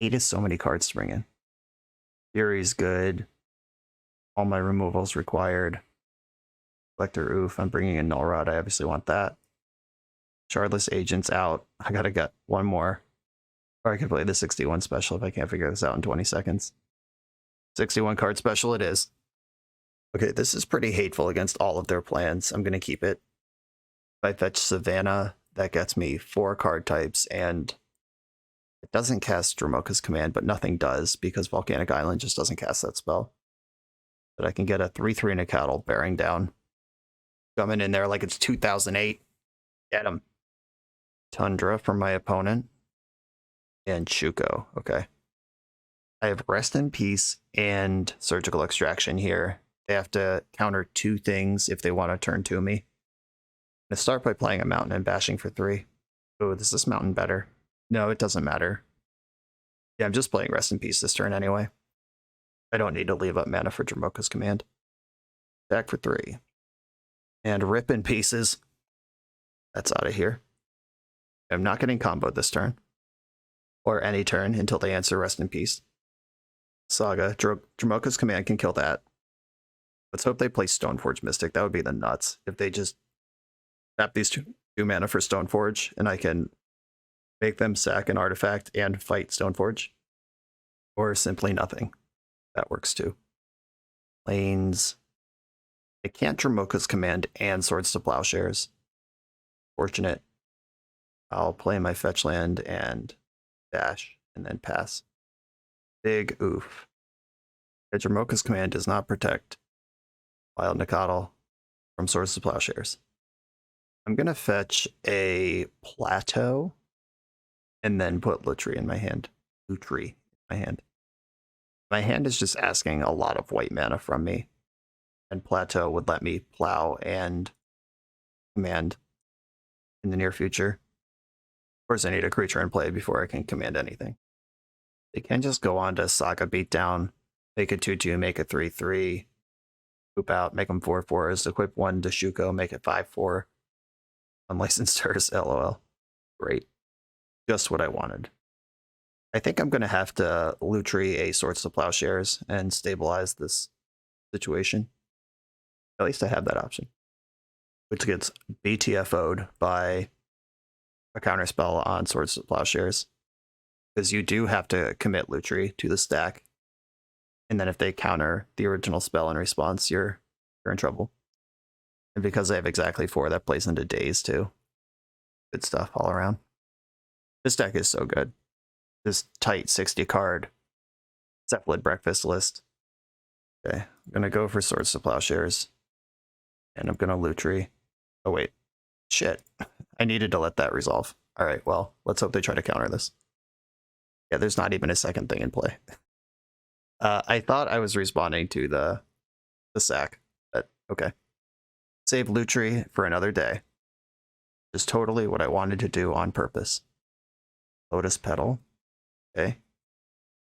Hate is so many cards to bring in. Fury's good. All my removals required. Collector Oof, I'm bringing in Nullrod. I obviously want that. Shardless Agent's out. I gotta get one more. Or I could play the 61 special if I can't figure this out in 20 seconds. 61 card special it is. Okay, this is pretty hateful against all of their plans. I'm going to keep it. If I fetch Savannah, that gets me 4 card types, and it doesn't cast Dromoka's Command, but nothing does, because Volcanic Island just doesn't cast that spell. But I can get a 3/3 and a Cattle bearing down. Coming in there like it's 2008. Get him. Tundra from my opponent. And Shuko. Okay. I have Rest in Peace and Surgical Extraction here. They have to counter 2 things if they want to turn to me. I'm going to start by playing a Mountain and bashing for 3. Oh, is this Mountain better? No, it doesn't matter. Yeah, I'm just playing Rest in Peace this turn anyway. I don't need to leave up mana for Dromoka's Command. Back for 3. And Rip in Pieces. That's out of here. I'm not getting comboed this turn. Or any turn until they answer Rest in Peace. Saga. Dromoka's Command can kill that. Let's hope they play Stoneforge Mystic. That would be the nuts. If they just tap these 2 mana for Stoneforge, and I can make them sack an artifact and fight Stoneforge. Or simply nothing. That works too. Lanes. I can't Dromoka's Command and Swords to Plowshares. Fortunate. I'll play my fetch land and dash, and then pass. Big oof. Dromoka's Command does not protect Wild Nikotl from Swords to Plowshares. I'm going to fetch a Plateau and then put Lutri in my hand. Lutri in my hand. My hand is just asking a lot of white mana from me. And Plateau would let me plow and command in the near future. Of course, I need a creature in play before I can command anything. They can just go on to Saga Beatdown, make a 2/2, make a 3/3, poop out, make them 4/4s, equip 1 to Shuko, make it 5/4. Unlicensed Hearse, LOL. Great. Just what I wanted. I think I'm going to have to Lutri a Swords to Plowshares and stabilize this situation. At least I have that option. Which gets BTFO'd by a counterspell on Swords to Plowshares. Because you do have to commit Lutri to the stack. And then if they counter the original spell in response, you're you're in trouble. And because I have exactly 4, that plays into days too. Good stuff all around. This deck is so good. This tight 60 card Cephalid Breakfast list. Okay, I'm going to go for Swords to Plowshares. And I'm going to Lutri. Oh, wait. Shit. I needed to let that resolve. All right, well, let's hope they try to counter this. Yeah, there's not even a second thing in play. I thought I was responding to the sack, but okay. Save Lutri for another day. Just totally what I wanted to do on purpose. Lotus Petal. Okay.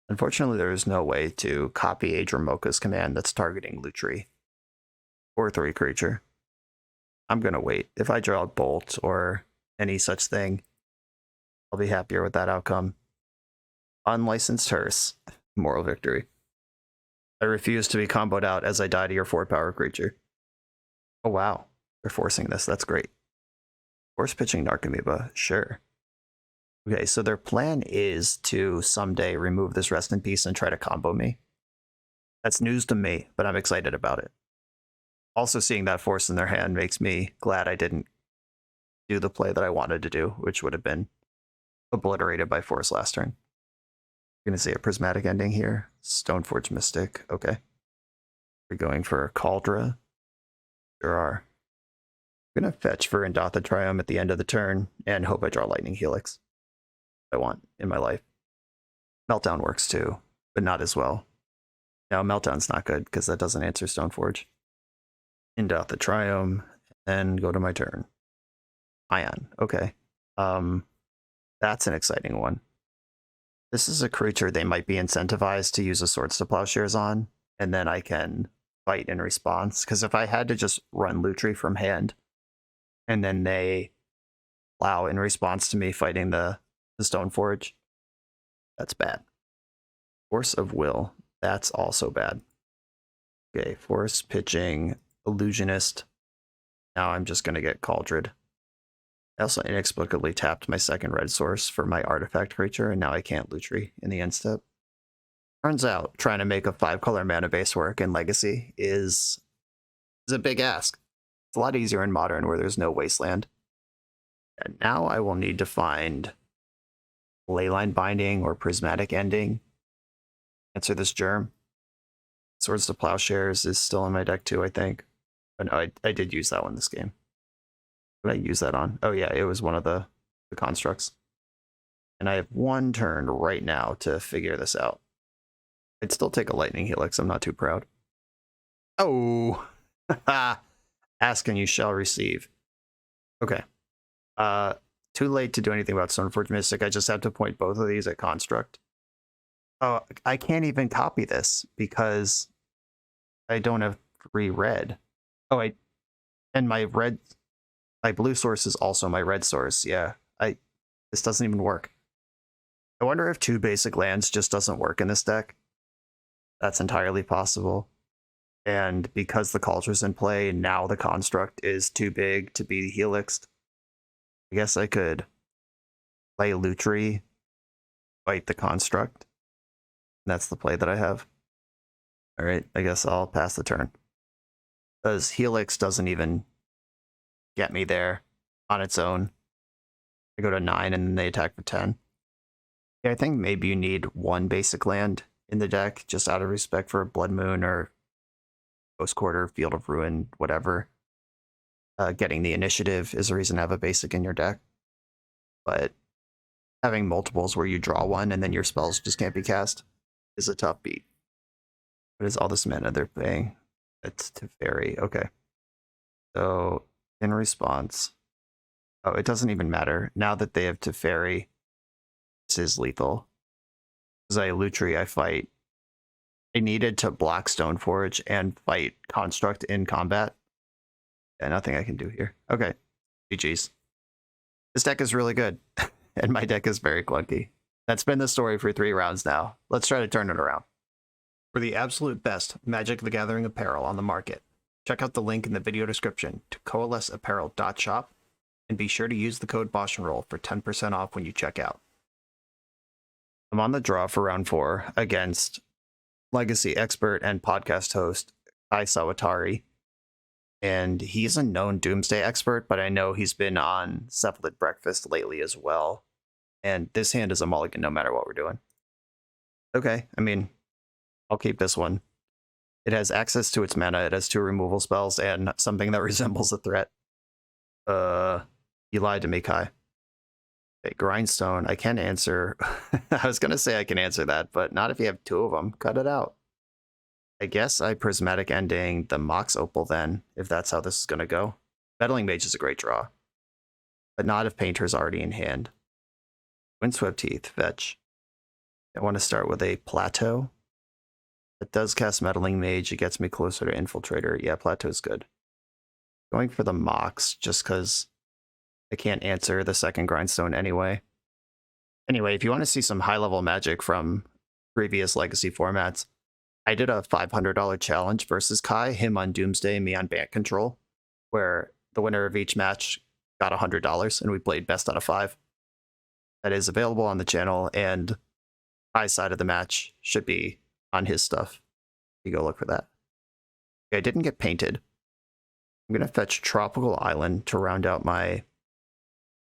Unfortunately, there is no way to copy Adremoka's command that's targeting Lutri. 4/3 creature. I'm going to wait. If I draw a Bolt or any such thing, I'll be happier with that outcome. Unlicensed Hearse. Moral victory. I refuse to be comboed out as I die to your 4-power creature. Oh wow, they're forcing this. That's great. Force pitching Narcomoeba, sure. Okay, so their plan is to someday remove this Rest in Peace and try to combo me. That's news to me, but I'm excited about it. Also seeing that force in their hand makes me glad I didn't do the play that I wanted to do, which would have been obliterated by force last turn. I'm going to say a Prismatic Ending here. Stoneforge Mystic, okay. We're going for Cauldra. There are. I'm going to fetch for Indotha Triumph at the end of the turn and hope I draw Lightning Helix. I want in my life. Meltdown works too, but not as well. Now, Meltdown's not good because that doesn't answer Stoneforge. Indotha Triumph, then go to my turn. Ion, okay. That's an exciting one. This is a creature they might be incentivized to use a Swords to Plowshares on, and then I can fight in response. Because if I had to just run Lutri from hand, and then they plow in response to me fighting the Stoneforge, that's bad. Force of Will, that's also bad. Okay, force pitching Illusionist. Now I'm just going to get Cauldred. I also inexplicably tapped my second red source for my artifact creature, and now I can't Lutri in the end step. Turns out, trying to make a 5-color mana base work in Legacy is a big ask. It's a lot easier in Modern where there's no Wasteland. And now I will need to find Leyline Binding or Prismatic Ending. Answer this Germ. Swords to Plowshares is still in my deck too, I think. But no, I did use that one this game. What did I use that on? Oh yeah, it was one of the constructs. And I have 1 turn right now to figure this out. I'd still take a Lightning Helix, I'm not too proud. Oh! Ask and you shall receive. Okay. Too late to do anything about Stoneforge Mystic, I just have to point both of these at Construct. Oh, I can't even copy this because I don't have 3 red. Oh, and my blue source is also my red source. Yeah, this doesn't even work. I wonder if 2 basic lands just doesn't work in this deck. That's entirely possible. And because the Cauldre's in play, now the Construct is too big to be Helixed. I guess I could play Lutri, fight the Construct. And that's the play that I have. Alright, I guess I'll pass the turn. Because Helix doesn't even get me there on its own. I go to 9 and then they attack for 10. Yeah, I think maybe you need 1 basic land in the deck, just out of respect for Blood Moon or Ghost Quarter, Field of Ruin, whatever. Getting the initiative is a reason to have a basic in your deck. But having multiples where you draw 1 and then your spells just can't be cast is a tough beat. What is all this mana they're paying? It's Teferi. Okay. So, in response... Oh, it doesn't even matter. Now that they have Teferi, this is lethal. As I Lutri, I fight. I needed to block Stoneforge and fight Construct in combat. Yeah, nothing I can do here. Okay. GG's. This deck is really good, and my deck is very clunky. That's been the story for 3 rounds now. Let's try to turn it around. For the absolute best Magic the Gathering apparel on the market, check out the link in the video description to coalesceapparel.shop, and be sure to use the code BoshNRoll for 10% off when you check out. I'm on the draw for round 4 against Legacy expert and podcast host Kai Sawatari. And he's a known Doomsday expert, but I know he's been on Cephalid Breakfast lately as well. And this hand is a mulligan no matter what we're doing. Okay, I mean, I'll keep this one. It has access to its mana, it has 2 removal spells, and something that resembles a threat. You lied to me, Kai. Okay, Grindstone, I can answer. I was going to say I can answer that, but not if you have 2 of them. Cut it out. I guess I Prismatic Ending the Mox Opal then, if that's how this is going to go. Meddling Mage is a great draw, but not if Painter's already in hand. Windswept Teeth, fetch. I want to start with a Plateau. It does cast Meddling Mage, it gets me closer to Infiltrator. Yeah, Plateau's good. Going for the Mox, just because I can't answer the second Grindstone anyway. Anyway, if you want to see some high-level Magic from previous Legacy formats, I did a $500 challenge versus Kai, him on Doomsday, me on Bant Control, where the winner of each match got $100, and we played best out of 5. That is available on the channel, and Kai's side of the match should be on his stuff. You go look for that. Okay, I didn't get painted. I'm going to fetch Tropical Island to round out my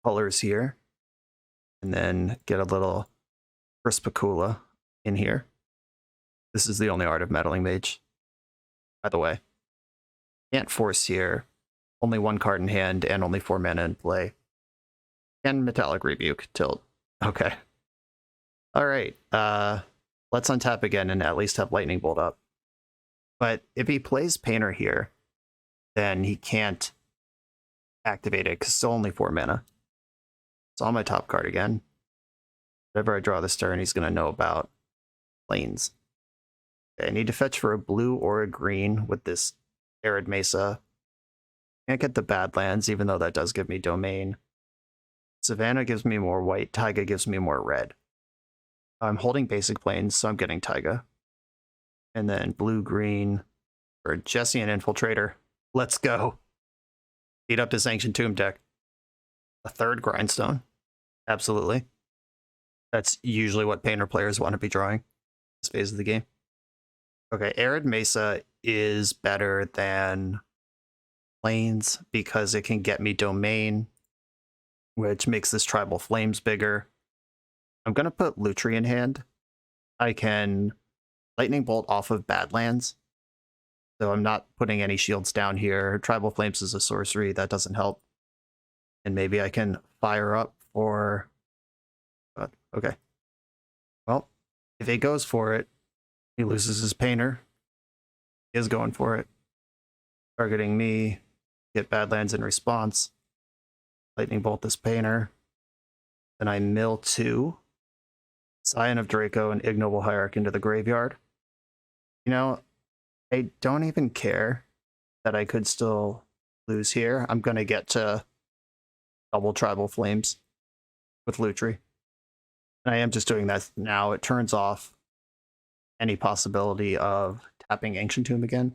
colors here, and then get a little Perspicula in here. This is the only art of Meddling Mage, by the way. Can't force here. Only 1 card in hand and only 4 mana in play. And Metallic Rebuke, tilt. Okay. Alright, let's untap again and at least have Lightning Bolt up. But if he plays Painter here, then he can't activate it because it's still only 4 mana. It's on my top card again. Whatever I draw this turn, he's going to know about planes. Okay, I need to fetch for a blue or a green with this Arid Mesa. Can't get the Badlands, even though that does give me Domain. Savannah gives me more white, Taiga gives me more red. I'm holding basic planes, so I'm getting Taiga. And then blue-green for Jesse and Infiltrator. Let's go. Beat up this Ancient Tomb deck. A 3rd Grindstone. Absolutely. That's usually what Painter players want to be drawing this phase of the game. Okay, Arid Mesa is better than Plains because it can get me Domain, which makes this Tribal Flames bigger. I'm going to put Lutri in hand. I can Lightning Bolt off of Badlands, so I'm not putting any shields down here. Tribal Flames is a sorcery, that doesn't help. And maybe I can fire up for... okay. Well, if he goes for it, he loses his Painter. He is going for it. Targeting me. Get Badlands in response. Lightning Bolt this Painter. Then I mill 2. Scion of Draco and Ignoble Hierarch into the graveyard. You know, I don't even care that I could still lose here. I'm going to get to double Tribal Flames with Lutri. And I am just doing that now. It turns off any possibility of tapping Ancient Tomb again.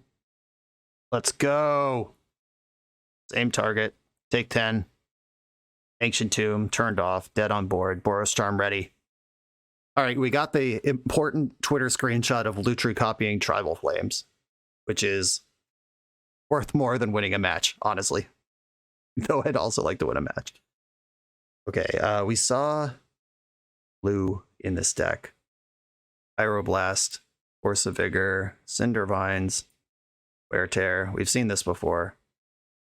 Let's go! Same target. Take 10. Ancient Tomb turned off. Dead on board. Boros Charm ready. Alright, we got the important Twitter screenshot of Lutri copying Tribal Flames, which is worth more than winning a match, honestly. Though I'd also like to win a match. Okay, we saw blue in this deck. Pyroblast, Force of Vigor, Cinder Vines, Wear Tear. We've seen this before.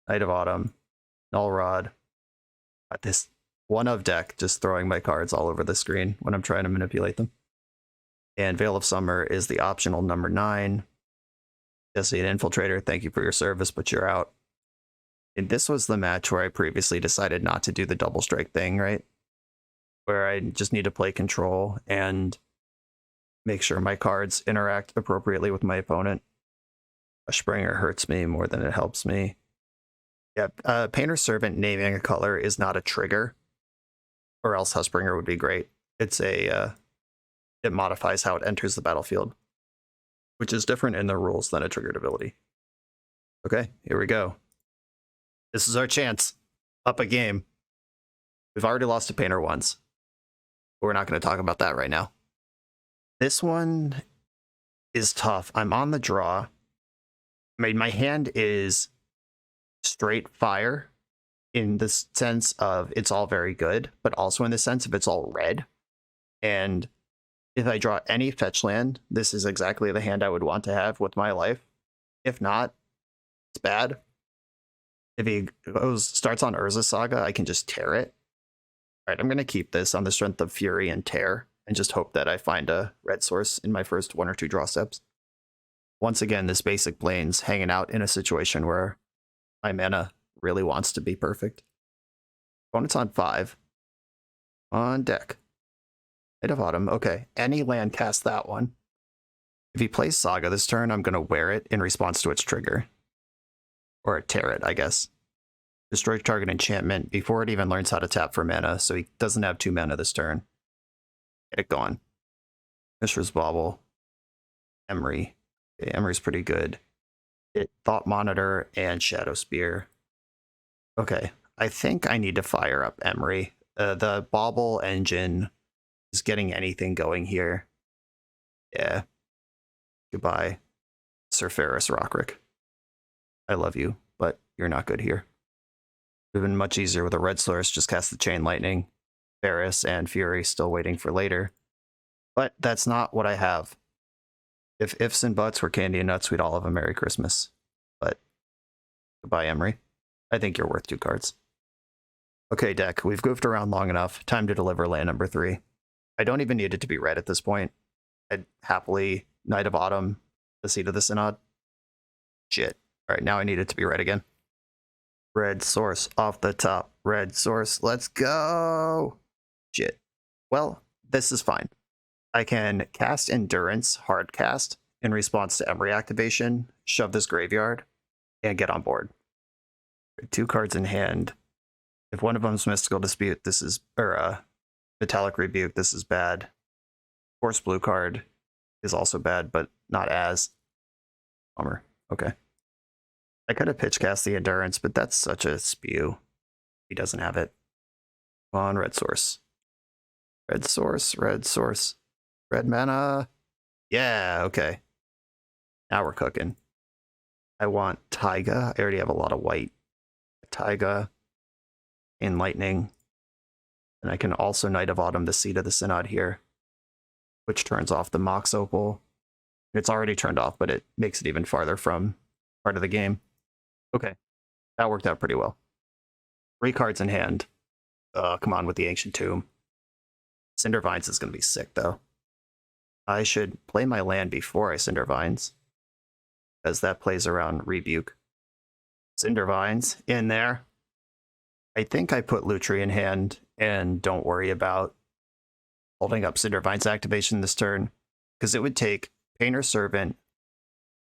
Night of Autumn, Null Rod. Got this one of deck just throwing my cards all over the screen when I'm trying to manipulate them. And Veil of Summer is the optional number 9. Jesse and Infiltrator, thank you for your service, but you're out. And this was the match where I previously decided not to do the double strike thing, right? Where I just need to play control and make sure my cards interact appropriately with my opponent. A Springer hurts me more than it helps me. Yeah, Painter Servant naming a color is not a trigger, or else Springer would be great. It's a, it modifies how it enters the battlefield, which is different in the rules than a triggered ability. Okay, here we go. This is our chance. Up a game. We've already lost to Painter once. But we're not going to talk about that right now. This one is tough. I'm on the draw. My hand is straight fire in the sense of it's all very good, but also in the sense of it's all red. And if I draw any fetch land, this is exactly the hand I would want to have with my life. If not, it's bad. If he starts on Urza Saga, I can just tear it. All right, I'm going to keep this on the strength of Fury and Tear and just hope that I find a red source in my first 1 or 2 draw steps. Once again, this basic Blane's hanging out in a situation where my mana really wants to be perfect. Opponent's on 5. On deck. Knight of Autumn. Okay, any land cast that one. If he plays Saga this turn, I'm going to wear it in response to its trigger. Or tear it, I guess. Destroy target enchantment before it even learns how to tap for mana, so he doesn't have 2 mana this turn. Get it going. Mishra's Bauble. Emery. Okay, Emery's pretty good. It Thought Monitor and Shadow Spear. Okay, I think I need to fire up Emery. The Bauble engine is getting anything going here. Yeah. Goodbye, Sir Ferris Rockrick. I love you, but you're not good here. It would have been much easier with a red source, just cast the Chain Lightning. Ferris and Fury still waiting for later. But that's not what I have. If ifs and buts were candy and nuts, we'd all have a Merry Christmas. But goodbye, Emery. I think you're worth 2 cards. Okay, deck, we've goofed around long enough. Time to deliver land number 3. I don't even need it to be red at this point. I'd happily Knight of Autumn, the Seat of the Synod. Shit. All right, now I need it to be red again. Red source off the top. Red source. Let's go. Shit. Well, this is fine. I can cast Endurance, hard cast, in response to Emery activation, shove this graveyard, and get on board. 2 cards in hand. If one of them's Mystical Dispute, this is, or Metallic Rebuke, this is bad. Force blue card is also bad, but not as. Bummer. Okay. I could have pitch cast the Endurance, but that's such a spew. He doesn't have it. Come on, red source. Red source, red source. Red mana. Yeah, okay. Now we're cooking. I want Taiga. I already have a lot of white. Taiga. And Lightning. And I can also Knight of Autumn the Seat of the Synod here, which turns off the Mox Opal. It's already turned off, but it makes it even farther from part of the game. Okay, that worked out pretty well. 3 cards in hand. Come on with the Ancient Tomb. Cinder Vines is going to be sick, though. I should play my land before I Cinder Vines, because that plays around Rebuke. Cinder Vines in there. I think I put Lutri in hand and don't worry about holding up Cinder Vines activation this turn, because it would take Painter Servant,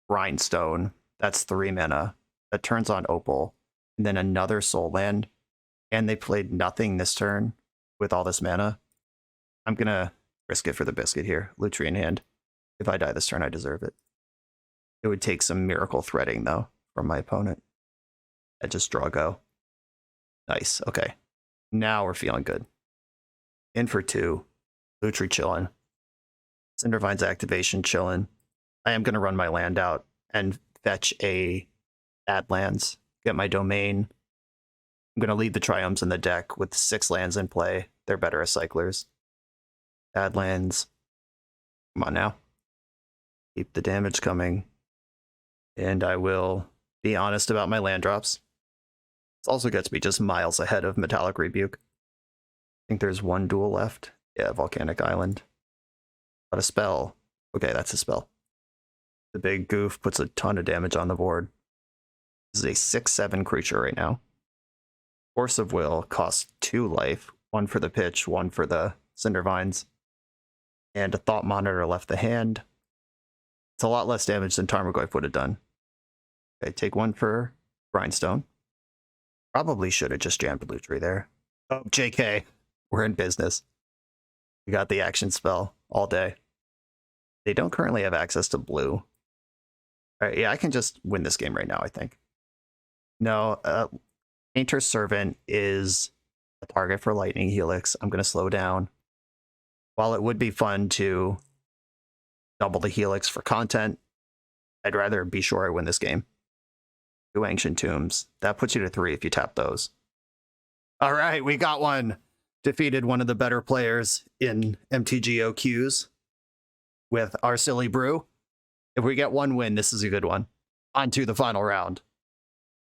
Grindstone, that's 3 mana, that turns on Opal, and then another Soul Land, and they played nothing this turn with all this mana. I'm going to risk it for the biscuit here. Lutri in hand. If I die this turn, I deserve it. It would take some miracle threading, though, from my opponent. I just draw go. Nice. Okay. Now we're feeling good. In for 2. Lutri chillin'. Cinder Vines activation chillin'. I am going to run my land out and fetch a Badlands. Get my domain. I'm going to leave the Triomes in the deck with 6 lands in play. They're better as cyclers. Badlands. Come on now. Keep the damage coming. And I will be honest about my land drops. This also gets me just miles ahead of Metallic Rebuke. I think there's 1 duel left. Yeah, Volcanic Island. Got a spell. Okay, that's a spell. The big goof puts a ton of damage on the board. This is a 6/7 creature right now. Force of Will costs 2 life. 1 for the pitch, 1 for the Cinder Vines. And a Thought Monitor left the hand. It's a lot less damage than Tarmogoyf would have done. Okay, take 1 for Grindstone. Probably should have just jammed Lutri there. Oh, JK. We're in business. We got the action spell all day. They don't currently have access to blue. All right, yeah, I can just win this game right now, I think. No, Painter Servant is a target for Lightning Helix. I'm going to slow down. While it would be fun to double the Helix for content, I'd rather be sure I win this game. 2 Ancient Tombs. That puts you to 3 if you tap those. All right, we got one. Defeated one of the better players in MTG OQs with our silly brew. If we get 1 win, this is a good one. On to the final round.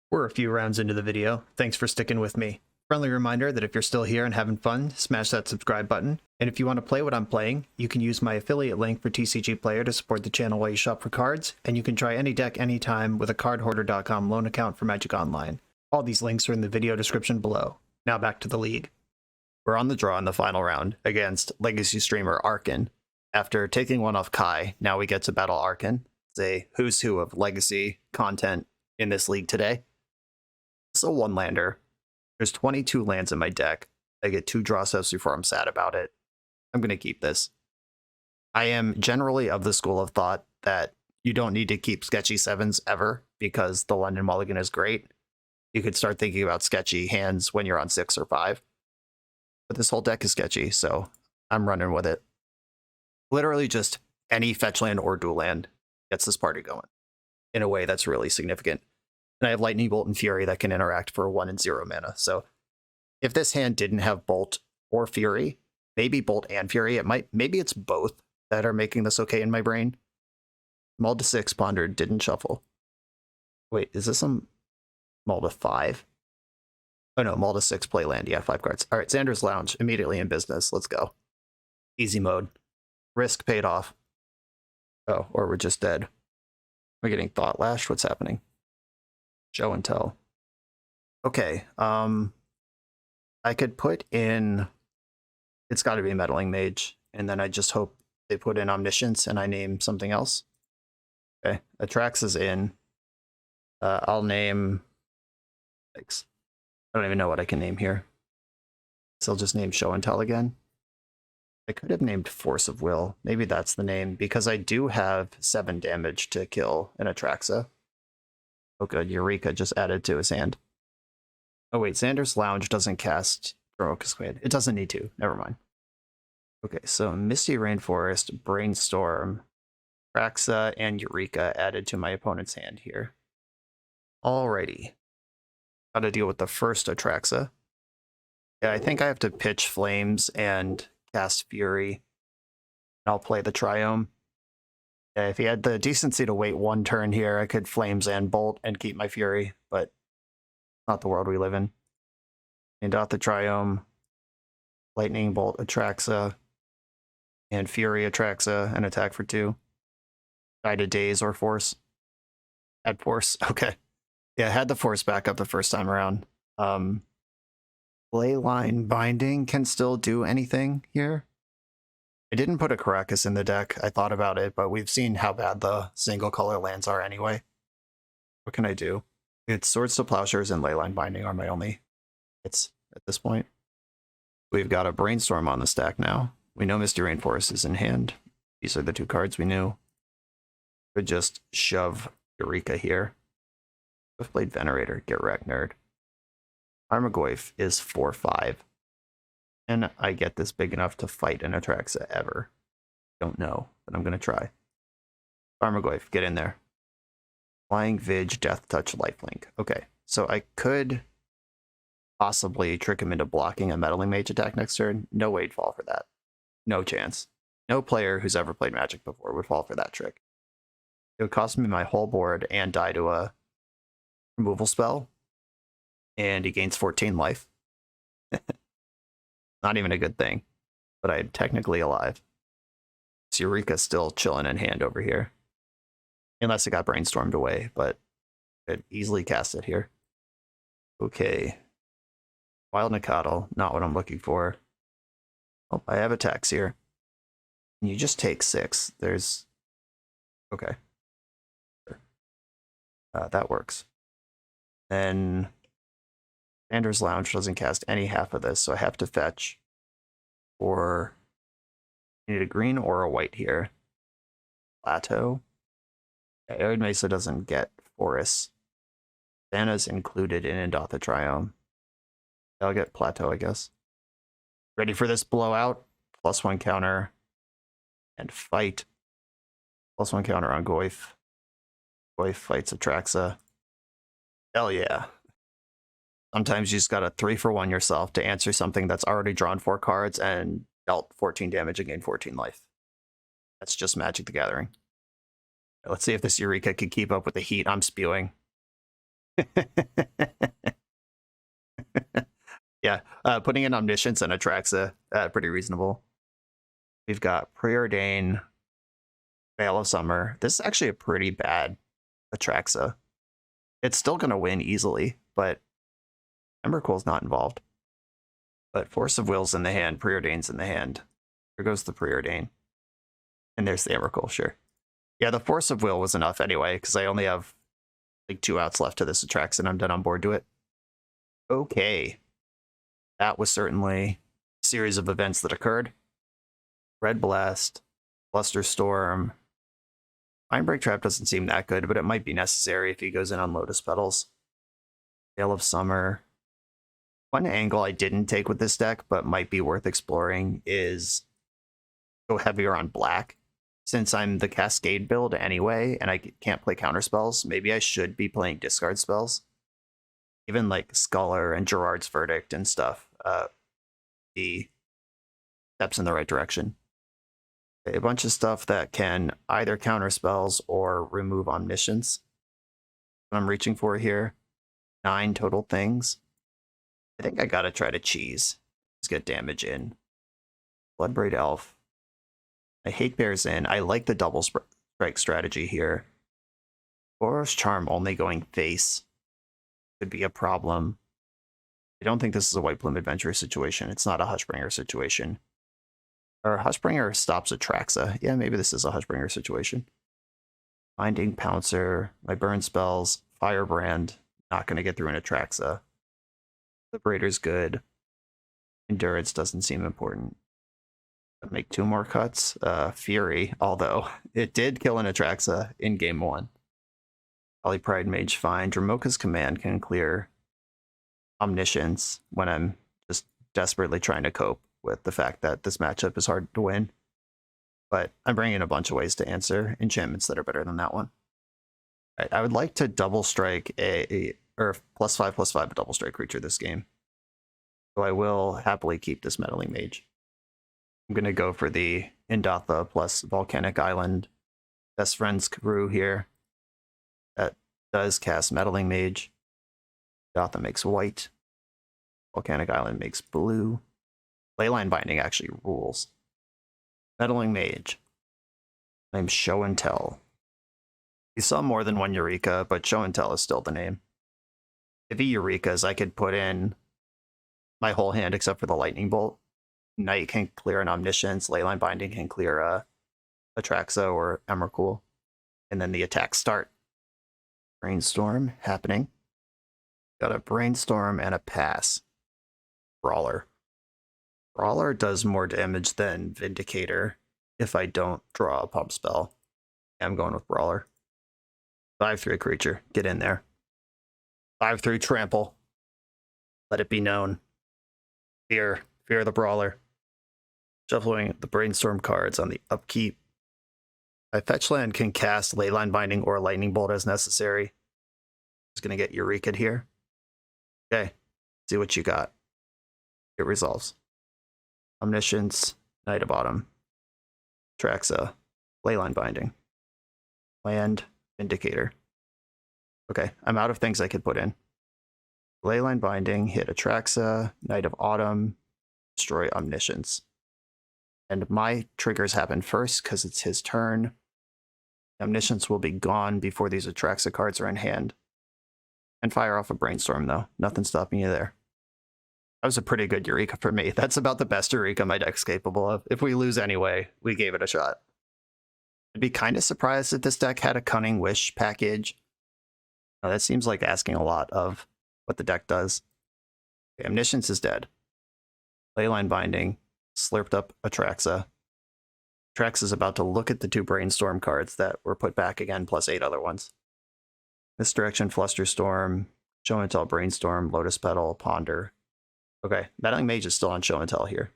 We're a few rounds into the video. Thanks for sticking with me. Friendly reminder that if you're still here and having fun, smash that subscribe button. And if you want to play what I'm playing, you can use my affiliate link for TCG Player to support the channel while you shop for cards, and you can try any deck anytime with a cardhoarder.com loan account for Magic Online. All these links are in the video description below. Now back to the league. We're on the draw in the final round against Legacy streamer Arkin. After taking one off Kai, now we get to battle Arkin. It's a who's who of Legacy content in this league today. It's a 1-lander. There's 22 lands in my deck. I get 2 draw steps before I'm sad about it. I'm going to keep this. I am generally of the school of thought that you don't need to keep sketchy 7s ever because the London Mulligan is great. You could start thinking about sketchy hands when you're on 6 or 5. But this whole deck is sketchy, so I'm running with it. Literally just any fetch land or dual land gets this party going in a way that's really significant. And I have Lightning Bolt and Fury that can interact for 1 and 0 mana. So if this hand didn't have Bolt or Fury, maybe Bolt and Fury, maybe it's both that are making this okay in my brain. Mull to 6, pondered, didn't shuffle. Wait, is this some Mull to 5? Oh no, Mull to 6, play land. Yeah, 5 cards. All right, Xander's Lounge, immediately in business. Let's go. Easy mode. Risk paid off. Oh, or we're just dead. We're getting Thought Lashed. What's happening? Show and tell. Okay, I could put in, it's got to be Meddling Mage, and then I just hope they put in Omniscience and I name something else. Okay, Atrax is in. I'll name, thanks. I don't even know what I can name here. So I'll just name Show and Tell again. I could have named Force of Will. Maybe that's the name, because I do have 7 damage to kill an Atraxa. Oh good, Eureka just added to his hand. Oh wait, Xander's Lounge doesn't cast Cascade. It doesn't need to, never mind. Okay, so Misty Rainforest, Brainstorm, Atraxa, and Eureka added to my opponent's hand here. Alrighty. Gotta deal with the first Atraxa. Yeah, I think I have to pitch Flames and cast Fury. I'll play the Triome. Yeah, if he had the decency to wait 1 turn here, I could Flames and Bolt and keep my Fury, but not the world we live in. And out the Triome, Lightning Bolt Atraxa, and Fury Atraxa, and attack for 2. Guided Daze or Force. Add Force, okay. Yeah, I had the Force back up the first time around. Leyline Binding can still do anything here. I didn't put a Caracas in the deck. I thought about it, but we've seen how bad the single color lands are anyway. What can I do? It's Swords to Plowshares and Leyline Binding are my only hits at this point. We've got a Brainstorm on the stack now. We know Misty Rainforest is in hand. These are the 2 cards we knew. Could just shove Eureka here. Swiftblade Venerator, get wrecked, nerd. Armagoyf is 4/5. And I get this big enough to fight an Atraxa ever? Don't know, but I'm going to try. Armagoyf, get in there. Flying Vig, Death Touch, Lifelink. Okay, so I could possibly trick him into blocking a Meddling Mage attack next turn. No way he'd fall for that. No chance. No player who's ever played Magic before would fall for that trick. It would cost me my whole board and die to a removal spell. And he gains 14 life. Not even a good thing, but I'm technically alive. So Eureka's still chilling in hand over here. Unless it got brainstormed away, but I could easily cast it here. Okay. Wild Nicottle, not what I'm looking for. Oh, I have attacks here. And you just take 6. There's... Okay. That works. Then... Xander's Lounge doesn't cast any half of this, so I have to fetch. Or... I need a green or a white here. Plateau. Yeah, Arid Mesa doesn't get forests. Savannah's included in Indotha Triome. I'll get Plateau, I guess. Ready for this blowout? +1 counter. And fight. +1 counter on Goyf. Goyf fights Atraxa. Hell yeah. Sometimes you just gotta 3-for-1 yourself to answer something that's already drawn 4 cards and dealt 14 damage and gained 14 life. That's just Magic the Gathering. Let's see if this Eureka can keep up with the heat I'm spewing. Yeah, putting in Omniscience and Atraxa, pretty reasonable. We've got Preordain, Veil of Summer. This is actually a pretty bad Atraxa. It's still going to win easily, but Emrakul's not involved. But Force of Will's in the hand, Preordain's in the hand. There goes the Preordain. And there's the Emrakul, sure. Yeah, the Force of Will was enough anyway, because I only have like 2 outs left to this Atraxa, and I'm dead on board to it. Okay. That was certainly a series of events that occurred. Red Blast, Flusterstorm. Mindbreak Trap doesn't seem that good, but it might be necessary if he goes in on Lotus Petals. Veil of Summer. One angle I didn't take with this deck, but might be worth exploring, is go heavier on black. Since I'm the Cascade build anyway, and I can't play counter spells, maybe I should be playing discard spells. Even like Scholar and Gerard's Verdict and stuff. The steps in the right direction. A bunch of stuff that can either counter spells or remove Omniscience. What I'm reaching for here, 9 total things. I think I gotta try to cheese. Just get damage in. Bloodbraid Elf. I hate bears in. I like the double strike strategy here. Boros Charm only going face could be a problem. I don't think this is a White Plume Adventurer situation. It's not a Hushbringer situation. Or Hushbringer stops Atraxa. Yeah, maybe this is a Hushbringer situation. Binding Pouncer, my burn spells, Firebrand, not going to get through an Atraxa. Liberator's good. Endurance doesn't seem important. Make 2 more cuts. Fury, although it did kill an Atraxa in game 1. Polypride Mage fine. Dramoka's Command can clear Omniscience when I'm just desperately trying to cope with the fact that this matchup is hard to win. But I'm bringing in a bunch of ways to answer enchantments that are better than that one. All right, I would like to double strike or +5/+5 double strike creature this game. So I will happily keep this Meddling Mage. I'm going to go for the Indatha plus Volcanic Island Best Friends Kavu here. That does cast Meddling Mage. Indatha makes white. Volcanic Island makes blue. Leyline Binding actually rules. Meddling Mage. Name's Show and Tell. You saw more than one Eureka, but Show and Tell is still the name. If he Eurekas, I could put in my whole hand except for the Lightning Bolt. Knight can clear an Omniscience, Leyline Binding can clear a Atraxa or Emrakul, and then the attacks start. Brainstorm happening. Got a Brainstorm and a pass. Brawler. Brawler does more damage than Vindicator if I don't draw a pump spell. I'm going with Brawler. 5/3 creature, get in there. 5/3 trample. Let it be known. Fear the Brawler. Shuffling the Brainstorm cards on the upkeep. My fetch land can cast Leyline Binding or Lightning Bolt as necessary. Just gonna get Eureka here. Okay, see what you got. It resolves. Omniscience, Knight of Autumn. Atraxa, Leyline Binding. Land, Vindicator. Okay, I'm out of things I could put in. Leyline Binding, hit Atraxa, Knight of Autumn, destroy Omniscience. And my triggers happen first because it's his turn. Omniscience will be gone before these Atraxa cards are in hand. And fire off a Brainstorm, though. Nothing stopping you there. That was a pretty good Eureka for me. That's about the best Eureka my deck's capable of. If we lose anyway, we gave it a shot. I'd be kind of surprised if this deck had a Cunning Wish package. Now, that seems like asking a lot of what the deck does. Okay, Omniscience is dead. Leyline Binding, slurped up Atraxa. Atraxa is about to look at the 2 Brainstorm cards that were put back again, plus 8 other ones. Misdirection, Flusterstorm, Show and Tell, Brainstorm, Lotus Petal, Ponder. Okay, Meddling Mage is still on Show and Tell here.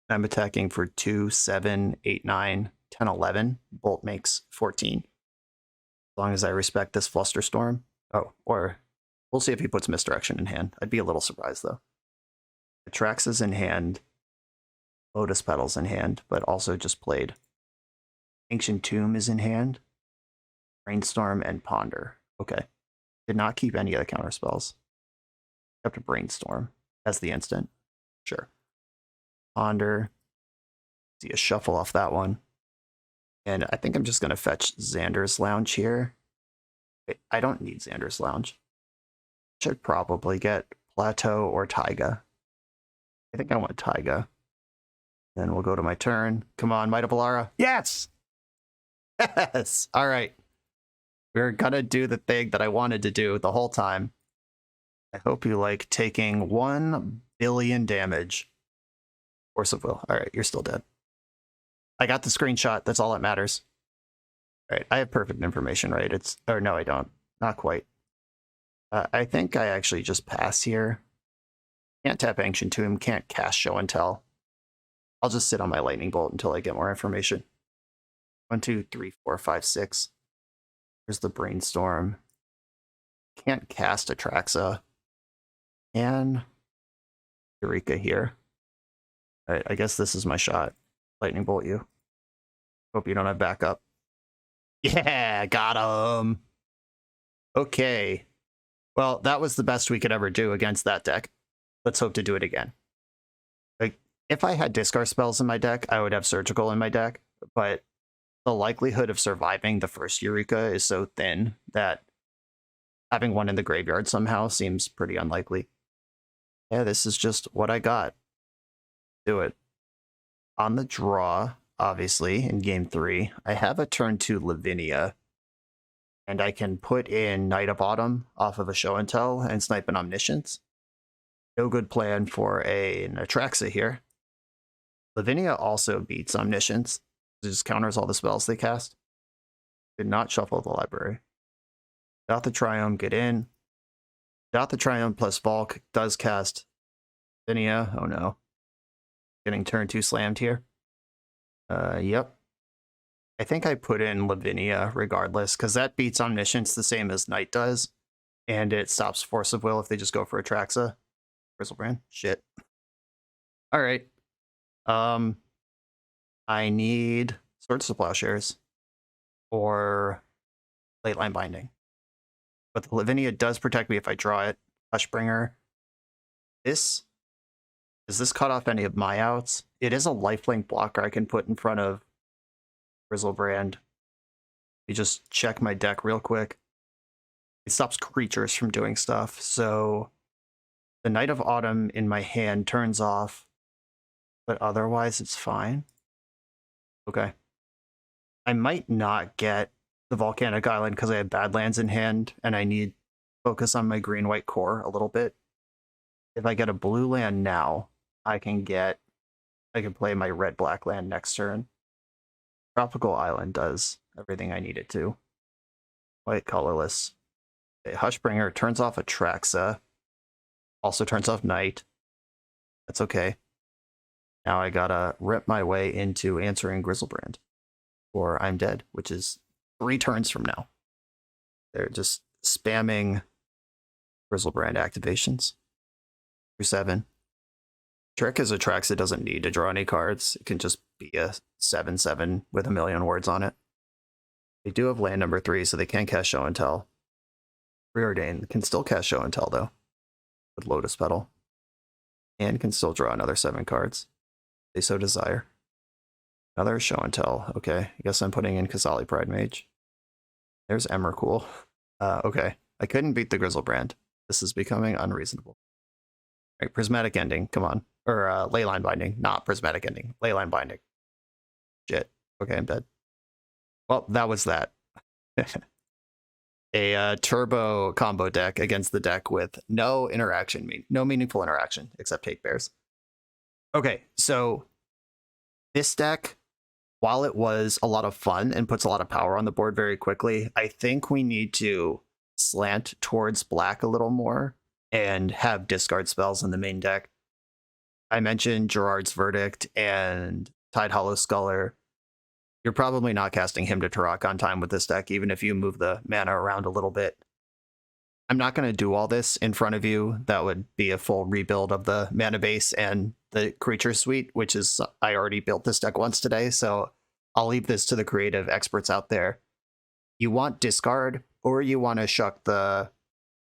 I'm attacking for 2, 7, 8, 9, 10, 11. Bolt makes 14. As long as I respect this Flusterstorm. Oh, or We'll see if he puts Misdirection in hand. I'd be a little surprised, though. Atraxa's in hand. Lotus Petal's in hand, but also just played. Ancient Tomb is in hand. Brainstorm and Ponder. Okay. Did not keep any of the counter spells. Kept a Brainstorm as the instant. Sure. Ponder. See a shuffle off that one. And I think I'm just going to fetch Xander's Lounge here. I don't need Xander's Lounge. Should probably get Plateau or Taiga. I think I want Taiga. Then we'll go to my turn. Come on, Might of Alara. Yes! Yes! All right. We're going to do the thing that I wanted to do the whole time. I hope you like taking 1 billion damage. Force of Will. All right, you're still dead. I got the screenshot. That's all that matters. All right, I have perfect information, right? Or no, I don't. Not quite. I think I actually just pass here. Can't tap Ancient Tomb. Can't cast Show and Tell. I'll just sit on my Lightning Bolt until I get more information. 1, 2, 3, 4, 5, 6. Here's the Brainstorm. Can't cast Atraxa. And Eureka here. All right, I guess this is my shot. Lightning Bolt you. Hope you don't have backup. Yeah, got him. Okay. Well, that was the best we could ever do against that deck. Let's hope to do it again. Like, if I had discard spells in my deck, I would have Surgical in my deck, but the likelihood of surviving the first Eureka is so thin that having one in the graveyard somehow seems pretty unlikely. Yeah, this is just what I got. Do it. On the draw, obviously, in game 3, I have a turn 2 Lavinia, and I can put in Night of Autumn off of a Show and Tell and snipe an Omniscience. No good plan for an Atraxa here. Lavinia also beats Omniscience. It just counters all the spells they cast. Did not shuffle the library. Without the Triumph, get in. Without the Triumph plus Valk does cast Lavinia. Oh no. Getting turn 2 slammed here. Yep. I think I put in Lavinia regardless, because that beats Omniscience the same as Knight does, and it stops Force of Will if they just go for Atraxa. Grizzlebrand. Shit. All right. I need Swords to Plowshares or Late Line Binding. But the Lavinia does protect me if I draw it. Hushbringer. Does this cut off any of my outs? It is a lifelink blocker I can put in front of Grizzlebrand. You just check my deck real quick. It stops creatures from doing stuff. So the Night of Autumn in my hand turns off, but otherwise it's fine. Okay. I might not get the Volcanic Island because I have Badlands in hand and I need focus on my green-white core a little bit. If I get a blue land now, I can play my red-black land next turn. Tropical Island does everything I need it to. White colorless. Okay, Hushbringer turns off Atraxa. Also turns off Knight. That's okay. Now I gotta rip my way into answering Grizzlebrand. Or I'm dead, which is 3 turns from now. They're just spamming Grizzlebrand activations. Through 7. Trick is Atraxa doesn't need to draw any cards. It can just be a 7/7 with a million words on it. They do have land number 3, so they can cast Show and Tell. Preordain can still cast Show and Tell, though, with Lotus Petal. And can still draw another 7 cards. If they so desire. Another Show and Tell. Okay, I guess I'm putting in Kasali Pride Mage. There's Emrakul. Okay, I couldn't beat the Grizzlebrand. This is becoming unreasonable. All right, Prismatic Ending, come on. Or Leyline Binding, not Prismatic Ending. Leyline Binding. Shit. Okay, I'm dead. Well, that was that. A turbo combo deck against the deck with no meaningful interaction except Take Bears. Okay, so this deck, while it was a lot of fun and puts a lot of power on the board very quickly, I think we need to slant towards black a little more and have discard spells in the main deck. I mentioned Gerard's Verdict and Tide Hollow Sculler. You're probably not casting Hymn to Turok on time with this deck, even if you move the mana around a little bit. I'm not going to do all this in front of you. That would be a full rebuild of the mana base and the creature suite, which is, I already built this deck once today, so I'll leave this to the creative experts out there. You want discard, or you want to shuck the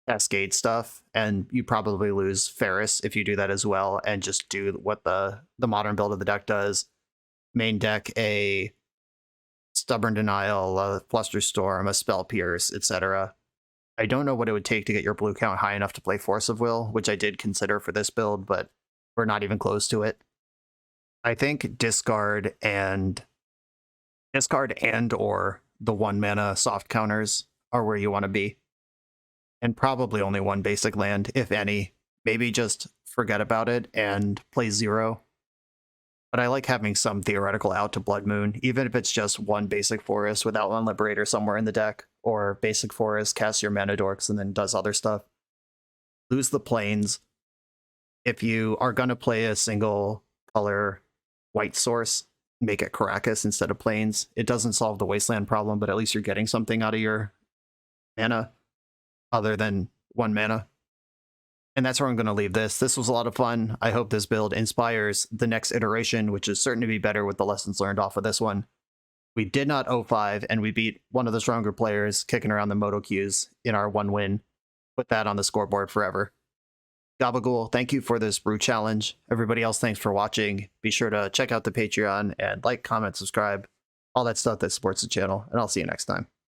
Cascade stuff, and you probably lose Ferris if you do that as well, and just do what the modern build of the deck does. Main deck a Stubborn Denial, a Flusterstorm, a Spell Pierce, etc. I don't know what it would take to get your blue count high enough to play Force of Will, which I did consider for this build, but we're not even close to it. I think discard and or the 1 mana soft counters are where you want to be. And probably only one basic land, if any. Maybe just forget about it and play 0. But I like having some theoretical out to Blood Moon, even if it's just one basic forest with Outland Liberator somewhere in the deck, or basic forest, cast your mana dorks, and then does other stuff. Lose the plains. If you are going to play a single color white source, make it Caracas instead of plains. It doesn't solve the wasteland problem, but at least you're getting something out of your mana other than 1 mana. And that's where I'm going to leave this. This was a lot of fun. I hope this build inspires the next iteration, which is certain to be better with the lessons learned off of this one. We did not 0-5, and we beat one of the stronger players kicking around the Moto queues in our 1 win. Put that on the scoreboard forever. Gabagool, thank you for this brew challenge. Everybody else, thanks for watching. Be sure to check out the Patreon and like, comment, subscribe, all that stuff that supports the channel, and I'll see you next time.